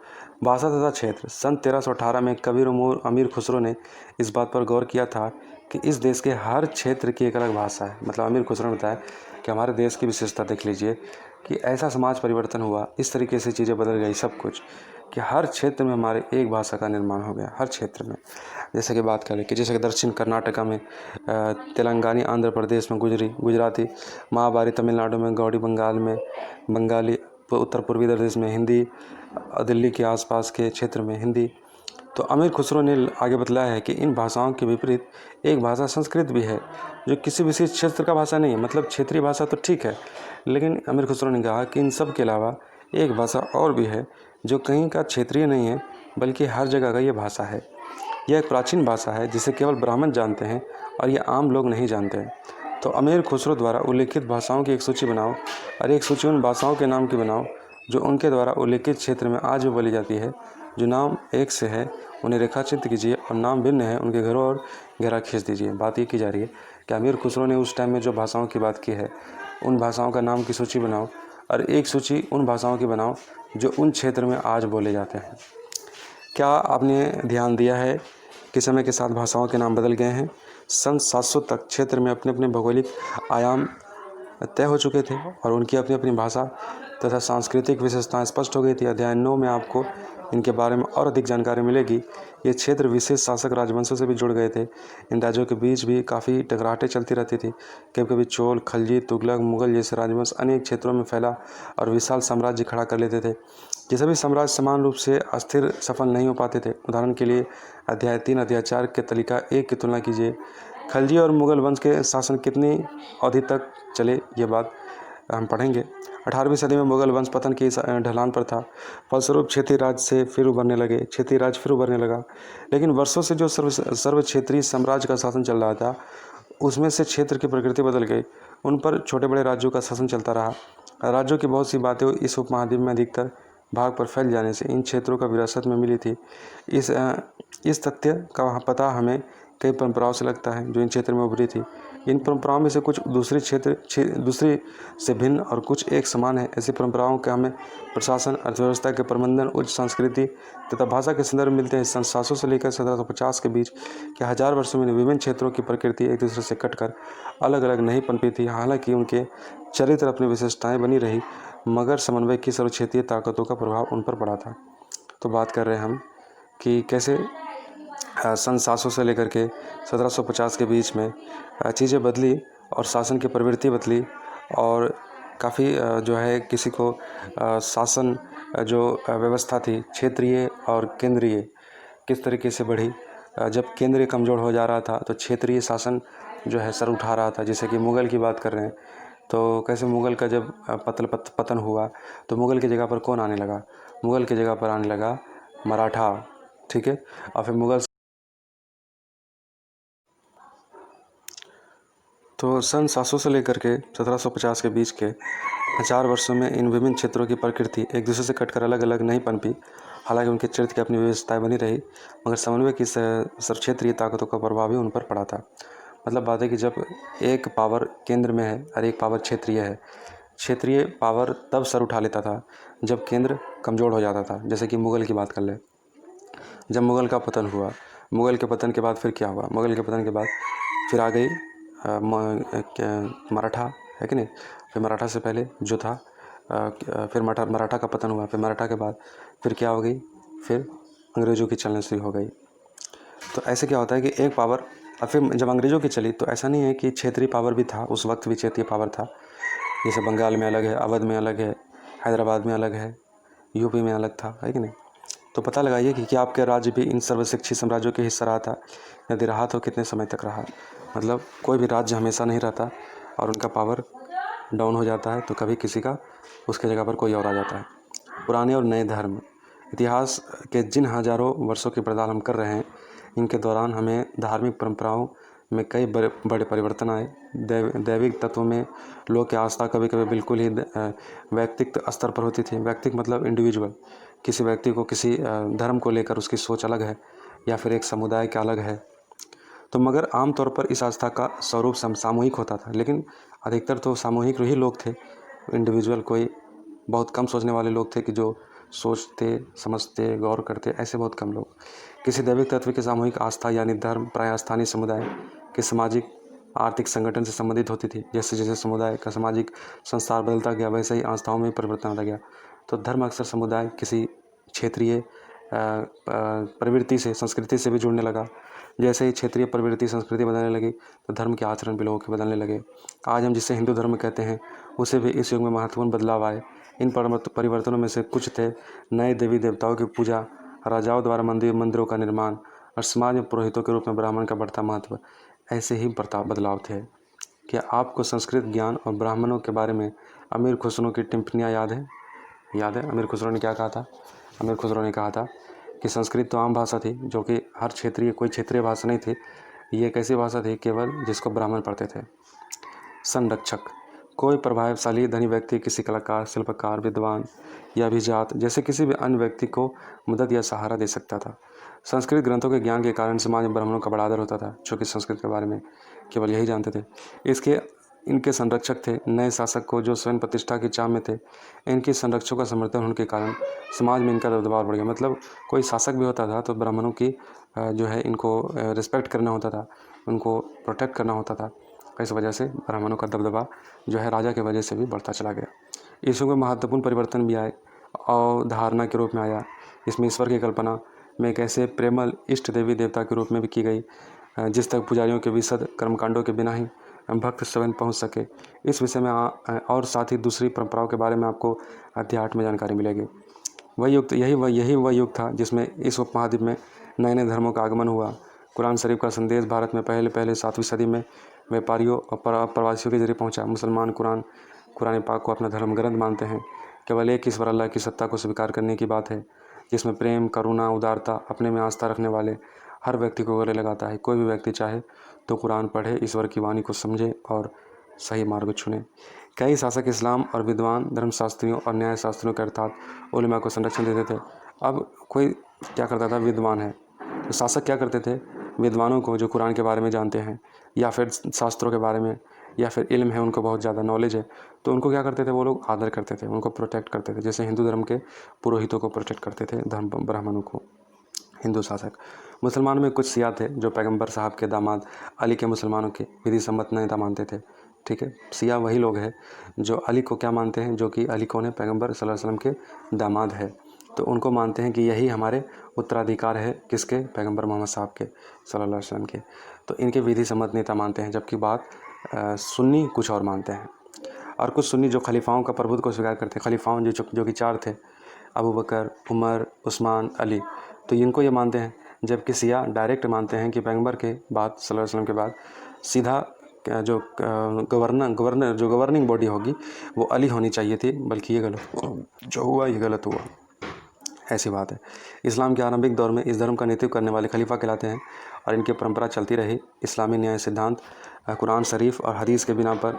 भाषा तथा क्षेत्र, सन 1318 में कबीर अमीर खुसरो ने इस बात पर गौर किया था कि इस देश के हर क्षेत्र की एक अलग भाषा है। मतलब अमीर खुसरो ने बताया कि हमारे देश की विशेषता देख लीजिए कि ऐसा समाज परिवर्तन हुआ, इस तरीके से चीज़ें बदल गई सब कुछ, कि हर क्षेत्र में हमारे एक भाषा का निर्माण हो गया, हर क्षेत्र में। जैसे कि बात करें कि जैसे कि दक्षिण कर्नाटका में तेलंगानी, आंध्र प्रदेश में गुजराती, महाबारी तमिलनाडु में गौड़ी, बंगाल में बंगाली, उत्तर पूर्वी प्रदेश में हिंदी, दिल्ली के आसपास के क्षेत्र में हिंदी। तो अमीर खुसरो ने आगे बतलाया है कि इन भाषाओं के विपरीत एक भाषा संस्कृत भी है, जो किसी विशेष क्षेत्र का भाषा नहीं है। मतलब क्षेत्रीय भाषा तो ठीक है, लेकिन अमीर खुसरो ने कहा कि इन सब के अलावा एक भाषा और भी है जो कहीं का क्षेत्रीय नहीं है, बल्कि हर जगह का ये भाषा है। यह एक प्राचीन भाषा है जिसे केवल ब्राह्मण जानते हैं और ये आम लोग नहीं जानते हैं। तो अमीर खुसरो द्वारा उल्लेखित भाषाओं की एक सूची बनाओ, और एक सूची उन भाषाओं के नाम की बनाओ जो उनके द्वारा उल्लेखित क्षेत्र में आज भी बोली जाती है। जो नाम एक से है उन्हें रेखाचित्र कीजिए, और नाम भिन्न है उनके घरों और गहरा खींच दीजिए। बात ये की जा रही है कि अमीर खुसरो ने उस टाइम में जो भाषाओं की बात की है, उन भाषाओं का नाम की सूची बनाओ, और एक सूची उन भाषाओं की बनाओ जो उन क्षेत्र में आज बोले जाते हैं। क्या आपने ध्यान दिया है कि समय के साथ भाषाओं के नाम बदल गए हैं? सन 700 तक क्षेत्र में अपने अपने भौगोलिक आयाम तय हो चुके थे और उनकी अपनी अपनी भाषा तथा सांस्कृतिक विशेषताएं स्पष्ट हो गई थी। अध्याय 9 में आपको इनके बारे में और अधिक जानकारी मिलेगी। ये क्षेत्र विशेष शासक राजवंशों से भी जुड़ गए थे। इन राज्यों के बीच भी काफ़ी टकराहटें चलती रहती थी। कभी कभी चोल, खलजी, तुगलक, मुगल जैसे राजवंश अनेक क्षेत्रों में फैला और विशाल साम्राज्य खड़ा कर लेते थे। ये सभी साम्राज्य समान रूप से अस्थिर सफल नहीं हो पाते थे। उदाहरण के लिए अध्याय 3 अध्याय 4 के तालिका 1 की तुलना कीजिए। खलजी और मुगल वंश के शासन कितनी अवधि तक चले, ये बात हम पढ़ेंगे। 18वीं सदी में मुगल वंश पतन की ढलान पर था। फलस्वरूप क्षेत्रीय राज्य से फिर उभरने लगे, क्षेत्रीय राज्य फिर उभरने लगा। लेकिन वर्षों से जो सर्व क्षेत्रीय साम्राज्य का शासन चल रहा था, उसमें से क्षेत्र की प्रकृति बदल गई। उन पर छोटे बड़े राज्यों का शासन चलता रहा। राज्यों की बहुत सी बातें इस उपमहाद्वीप में अधिकतर भाग पर फैल जाने से इन क्षेत्रों का विरासत में मिली थी। इस तथ्य का पता हमें कई परंपराओं से लगता है जो इन क्षेत्र में उभरी थी। इन परंपराओं में से कुछ दूसरी से भिन्न और कुछ एक समान है। ऐसी परंपराओं के हमें प्रशासन, अर्थव्यवस्था के प्रबंधन, उच्च संस्कृति तथा भाषा के संदर्भ मिलते हैं। सन 700 से लेकर 1750 के बीच के 1000 वर्षों में विभिन्न क्षेत्रों की प्रकृति एक दूसरे से कटकर अलग अलग नहीं पनपी थी। हालांकि उनके चरित्र अपनी विशेषताएं बनी रही, मगर समन्वय की सर्व क्षेत्रीय ताकतों का प्रभाव उन पर पड़ा था। तो बात कर रहे हैं हम कि कैसे सन 700 से लेकर के 1750 के बीच में चीज़ें बदली और शासन की प्रवृत्ति बदली, और काफ़ी जो है किसी को शासन जो व्यवस्था थी क्षेत्रीय और केंद्रीय किस तरीके से बढ़ी। जब केंद्रीय कमज़ोर हो जा रहा था तो क्षेत्रीय शासन जो है सर उठा रहा था। जैसे कि मुग़ल की बात कर रहे हैं, तो कैसे मुग़ल का जब पतन हुआ तो मुग़ल की जगह पर कौन आने लगा? मुग़ल की जगह पर आने लगा मराठा, ठीक है। और फिर मुग़ल तो सन 700 से लेकर के 1750 के बीच के 1000 वर्षों में इन विभिन्न क्षेत्रों की प्रकृति एक दूसरे से कटकर अलग अलग नहीं पनपी। हालांकि उनके चरित्र की अपनी विशेषताएं बनी रही, मगर समन्वय की सर्व क्षेत्रीय ताकतों का प्रभाव भी उन पर पड़ा था। मतलब बात है कि जब एक पावर केंद्र में है और एक पावर क्षेत्रीय है, क्षेत्रीय पावर तब सर उठा लेता था जब केंद्र कमज़ोर हो जाता था। जैसे कि मुग़ल की बात कर ले, जब मुग़ल का पतन हुआ, मुग़ल के पतन के बाद फिर क्या हुआ? मुग़ल के पतन के बाद फिर आ गई मराठा, है कि नहीं। फिर मराठा से पहले जो था फिर मराठा का पतन हुआ। फिर मराठा के बाद फिर क्या हो गई? फिर अंग्रेज़ों की चलने शुरू हो गई। तो ऐसे क्या होता है कि एक पावर, और फिर जब अंग्रेज़ों की चली तो ऐसा नहीं है कि क्षेत्रीय पावर भी था, उस वक्त भी क्षेत्रीय पावर था। जैसे बंगाल में अलग है, अवध में अलग है, हैदराबाद में अलग है, यूपी में अलग था, है कि नहीं। तो पता लगाइए कि क्या आपके राज्य भी इन सर्वशिक्षित साम्राज्यों के हिस्सा रहा था? यदि रहा तो कितने समय तक रहा? मतलब कोई भी राज्य हमेशा नहीं रहता और उनका पावर डाउन हो जाता है तो कभी किसी का उसके जगह पर कोई और आ जाता है। पुराने और नए धर्म, इतिहास के जिन हज़ारों वर्षों की पड़ताल हम कर रहे हैं, इनके दौरान हमें धार्मिक परंपराओं में कई बड़े परिवर्तन आए। दैविक तत्वों में लोग की आस्था कभी कभी बिल्कुल ही व्यक्तिगत स्तर पर होती थी। व्यक्तिगत मतलब इंडिविजुअल, किसी व्यक्ति को किसी धर्म को लेकर उसकी सोच अलग है या फिर एक समुदाय का अलग है। तो मगर आमतौर पर इस आस्था का स्वरूप सामूहिक होता था, लेकिन अधिकतर तो सामूहिक ही लोग थे। इंडिविजुअल कोई बहुत कम सोचने वाले लोग थे कि जो सोचते, समझते, गौर करते, ऐसे बहुत कम लोग। किसी दैविक तत्व की सामूहिक आस्था यानी धर्म प्रायः स्थानीय समुदाय के सामाजिक आर्थिक संगठन से संबंधित होती थी। जैसे जैसे समुदाय का सामाजिक संस्कार बदलता गया, वैसे ही आस्थाओं में परिवर्तन आता गया। तो धर्म अक्सर समुदाय किसी क्षेत्रीय प्रवृत्ति से, संस्कृति से भी जुड़ने लगा। जैसे ही क्षेत्रीय प्रवृत्ति संस्कृति बदलने लगी तो धर्म के आचरण भी लोगों के बदलने लगे। आज हम जिसे हिंदू धर्म कहते हैं, उसे भी इस युग में महत्वपूर्ण बदलाव आए। इन परिवर्तनों में से कुछ थे नए देवी देवताओं की पूजा, राजाओं द्वारा मंदिरों का निर्माण और समाज में पुरोहितों के रूप में ब्राह्मण का बढ़ता महत्व। ऐसे ही बदलाव थे। क्या आपको संस्कृत ज्ञान और ब्राह्मणों के बारे में अमीर खुसरो की टिप्पणियाँ याद है? अमीर खुसरो ने क्या कहा था? अमीर खुसरो ने कहा था कि संस्कृत तो आम भाषा थी, जो कि हर कोई क्षेत्रीय भाषा नहीं थी। ये एक ऐसी भाषा थी केवल जिसको ब्राह्मण पढ़ते थे। संरक्षक, कोई प्रभावशाली धनी व्यक्ति किसी कलाकार, शिल्पकार, विद्वान या अभिजात जैसे किसी भी अन्य व्यक्ति को मदद या सहारा दे सकता था। संस्कृत ग्रंथों के ज्ञान के कारण समाज में ब्राह्मणों का बड़ा आदर होता था, जो कि संस्कृत के बारे में केवल यही जानते थे। इनके संरक्षक थे नए शासक को जो स्वयं प्रतिष्ठा की चाह में थे। इनके संरक्षकों का समर्थन होने के कारण समाज में इनका दबदबा बढ़ गया। मतलब कोई शासक भी होता था तो ब्राह्मणों की जो है इनको रिस्पेक्ट करना होता था, उनको प्रोटेक्ट करना होता था। इस वजह से ब्राह्मणों का दबदबा जो है राजा की वजह से भी बढ़ता चला गया। इस युग में महत्वपूर्ण परिवर्तन भी आए और धारणा के रूप में आया। इसमें ईश्वर की कल्पना में एक ऐसे प्रेमल इष्ट देवी देवता के रूप में भी की गई जिस तक पुजारियों के विशद कर्मकांडों के बिना ही भक्त स्वयं पहुंच सके। इस विषय में और साथ ही दूसरी परंपराओं के बारे में आपको अध्याय 8 में जानकारी मिलेगी। यही वह युग था जिसमें इस उपमहाद्वीप में नए नए धर्मों का आगमन हुआ। कुरान शरीफ का संदेश भारत में पहले 7वीं सदी में व्यापारियों और प्रवासियों के जरिए पहुंचा। मुसलमान कुरान कुरान पाक को अपना धर्म ग्रंथ मानते हैं। केवल एक ईश्वर अल्लाह की सत्ता को स्वीकार करने की बात है, जिसमें प्रेम, करुणा, उदारता, अपने में आस्था रखने वाले हर व्यक्ति को गले लगाता है। कोई भी व्यक्ति चाहे तो कुरान पढ़े, ईश्वर की वाणी को समझे और सही मार्ग चुने। कई शासक इस्लाम और विद्वान धर्मशास्त्रियों और न्याय शास्त्रियों के अर्थात उलमा को संरक्षण देते थे। अब कोई क्या करता था, विद्वान है तो शासक क्या करते थे, विद्वानों को जो कुरान के बारे में जानते हैं या फिर शास्त्रों के बारे में या फिर इल्म है, उनको बहुत ज़्यादा नॉलेज है, तो उनको क्या करते थे, वो लोग आदर करते थे, उनको प्रोटेक्ट करते थे। जैसे हिंदू धर्म के पुरोहितों को प्रोटेक्ट करते थे धर्म ब्राह्मणों को हिंदू शासक। मुसलमानों में कुछ सिया थे जो पैगंबर साहब के दामाद अली के मुसलमानों के विधि सम्मत नेता मानते थे। ठीक है, सिया वही लोग हैं जो अली को क्या मानते हैं, जो कि अली कौन है, पैगंबर सल्लल्लाहु अलैहि वसल्लम के दामाद है। तो उनको मानते हैं कि यही हमारे उत्तराधिकार है, किसके, पैगंबर मोहम्मद साहब के सल्लल्लाहु अलैहि वसल्लम के। तो इनके विधि सम्मत नेता मानते हैं। जबकि बात सुन्नी कुछ और मानते हैं। और कुछ सुन्नी जो खलीफाओं का प्रभुत्व को स्वीकार करते हैं, खलीफाओं जो कि 4 थे, अबू बकर, उमर, उस्मान, अली, तो इनको ये मानते हैं। जबकि सिया डायरेक्ट मानते हैं कि पैगंबर के बाद सल्लल्लाहु अलैहि वसल्लम के बाद सीधा जो गवर्निंग बॉडी होगी वो अली होनी चाहिए थी, बल्कि ये गलत जो हुआ, ये गलत हुआ, ऐसी बात है। इस्लाम के आरंभिक दौर में इस धर्म का नेतृत्व करने वाले खलीफा कहलाते हैं और इनकी परंपरा चलती रही। इस्लामी न्याय सिद्धांत कुरान शरीफ और हदीस के बिना पर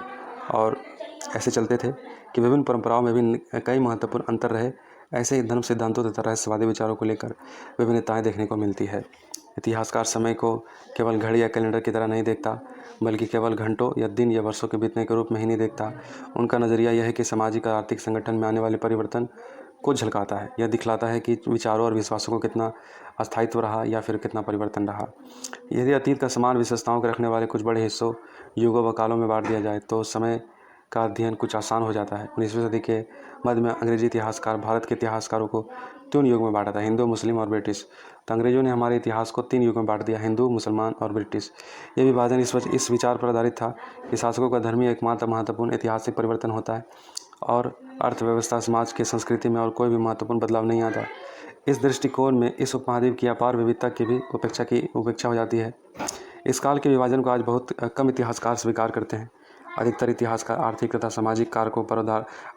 और ऐसे चलते थे कि विभिन्न परंपराओं में भी कई महत्वपूर्ण अंतर रहे। ऐसे ही धर्म सिद्धांतों तथा रहस्यवादी विचारों को लेकर विभिन्नताएं देखने को मिलती है। इतिहासकार समय को केवल घड़ी या कैलेंडर की तरह नहीं देखता, बल्कि केवल घंटों या दिन या वर्षों के बीतने के रूप में ही नहीं देखता। उनका नज़रिया यह है कि सामाजिक और आर्थिक संगठन में आने वाले परिवर्तन को झलकाता है। यह दिखलाता है कि विचारों और विश्वासों को कितना अस्थायित्व रहा या फिर कितना परिवर्तन रहा। यदि अतीत का समान विशेषताओं को रखने वाले कुछ बड़े हिस्सों, युगों व कालों में बांट दिया जाए तो समय का अध्ययन कुछ आसान हो जाता है। 19वीं सदी के मध्य में अंग्रेजी इतिहासकार भारत के इतिहासकारों को 3 युग में बांटा था, हिंदू, मुस्लिम और ब्रिटिश। तो अंग्रेजों ने हमारे इतिहास को 3 युग में बांट दिया, हिंदू, मुसलमान और ब्रिटिश। ये विभाजन इस विचार पर आधारित था कि शासकों का धर्म ही एकमात्र महत्वपूर्ण ऐतिहासिक परिवर्तन होता है और अर्थव्यवस्था, समाज की संस्कृति में और कोई भी महत्वपूर्ण बदलाव नहीं आता। इस दृष्टिकोण में इस उपमहाद्वीप की अपार विविधता की भी उपेक्षा हो जाती है। इस काल के विभाजन को आज बहुत कम इतिहासकार स्वीकार करते हैं। अधिकतर इतिहासकार आर्थिक तथा सामाजिक कारकों पर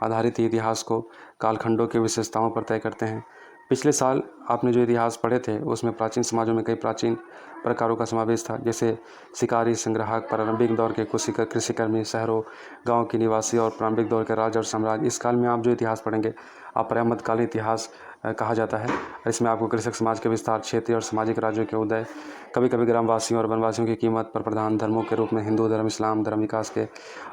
आधारित इतिहास को कालखंडों की विशेषताओं पर तय करते हैं। पिछले साल आपने जो इतिहास पढ़े थे उसमें प्राचीन समाजों में कई प्राचीन प्रकारों का समावेश था, जैसे शिकारी, संग्राहक, प्रारंभिक दौर के कृषिकर्मी, शहरों गांव के निवासी और प्रारंभिक दौर के राज्य और साम्राज्य। इस काल में आप जो इतिहास पढ़ेंगे आप मध्यकालीन इतिहास कहा जाता है। इसमें आपको कृषक समाज के विस्तार, क्षेत्रीय और सामाजिक राज्यों के उदय, कभी कभी ग्रामवासियों और वनवासियों की कीमत पर प्रधान धर्मों के रूप में हिंदू धर्म, इस्लाम धर्म विकास के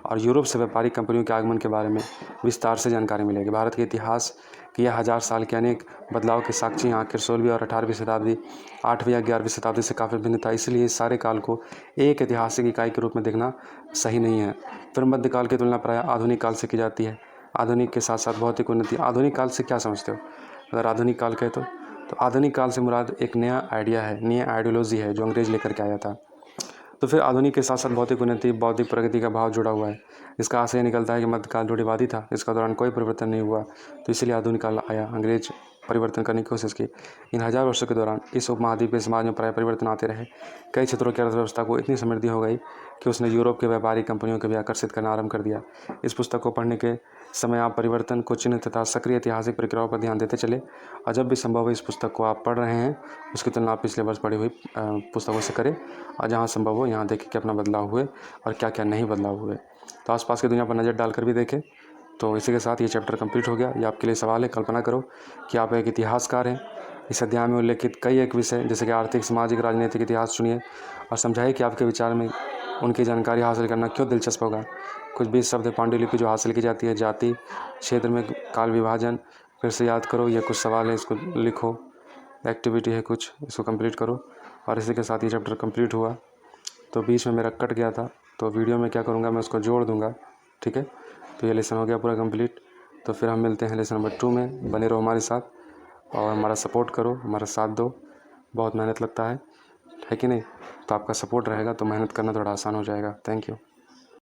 और यूरोप से व्यापारिक कंपनियों के आगमन के बारे में विस्तार से जानकारी मिलेगी। भारत के इतिहास की यह 1000 साल के अनेक बदलाव के साक्षी आखिर 16वीं और 18वीं शताब्दी, 8वीं या 11वीं शताब्दी से काफ़ी भिन्न था। इसलिए इस सारे काल को एक ऐतिहासिक इकाई के रूप में देखना सही नहीं है। फिर मध्यकाल की तुलना प्रायः आधुनिक काल से की जाती है। आधुनिक के साथ साथ भौतिक उन्नति। आधुनिक काल से क्या समझते हो? अगर आधुनिक काल कहे तो आधुनिक काल से मुराद एक नया आइडिया है, नया आइडियोलॉजी है जो अंग्रेज लेकर के आया था। तो फिर आधुनिक के साथ साथ भौतिक उन्नति, बौद्धिक प्रगति का भाव जुड़ा हुआ है। इसका आशय निकलता है कि मध्यकाल रूढ़िवादी था, इसका दौरान कोई परिवर्तन नहीं हुआ, तो इसलिए आधुनिक काल आया। अंग्रेज परिवर्तन करने की कोशिश की। इन 1000 वर्षों के दौरान इस उपमहाद्वीप के समाज में प्राय परिवर्तन आते रहे। कई क्षेत्रों की अर्थव्यवस्था को इतनी समृद्धि हो गई कि उसने यूरोप के व्यापारिक कंपनियों को भी आकर्षित करना आरंभ कर दिया। इस पुस्तक को पढ़ने के समय आप परिवर्तन को चिन्ह तथा सक्रिय ऐतिहासिक प्रक्रियाओं पर ध्यान देते चले और जब भी संभव हो इस पुस्तक को आप पढ़ रहे हैं उसकी तुलना आप पिछले वर्ष पढ़ी हुई पुस्तकों से करें और जहाँ संभव हो यहाँ देखें कि अपना बदलाव हुए और क्या क्या नहीं बदलाव हुए। तो आसपास की दुनिया पर नज़र डालकर भी देखें। तो इसी के साथ ये चैप्टर कंप्लीट हो गया। ये आपके लिए सवाल है। कल्पना करो कि आप एक इतिहासकार हैं। इस अध्याय में उल्लेखित कई एक विषय जैसे कि आर्थिक, सामाजिक, राजनीतिक इतिहास चुनिए और समझाइए कि आपके विचार में उनकी जानकारी हासिल करना क्यों दिलचस्प होगा। कुछ 20 शब्द पांडुलिपि जो हासिल की जाती है, जाति, क्षेत्र में काल विभाजन, फिर से याद करो। ये कुछ सवाल है, इसको लिखो। एक्टिविटी है कुछ, इसको कंप्लीट करो। और इसी के साथ ये चैप्टर कंप्लीट हुआ। तो बीच में मेरा कट गया था, तो वीडियो में क्या करूँगा, मैं उसको जोड़ दूँगा। ठीक है, तो ये लेसन हो गया पूरा कंप्लीट। तो फिर हम मिलते हैं लेसन नंबर 2 में। बने रहो हमारे साथ और हमारा सपोर्ट करो, हमारा साथ दो। बहुत मेहनत लगता है कि नहीं? तो आपका सपोर्ट रहेगा तो मेहनत करना थोड़ा आसान हो जाएगा। Thank you.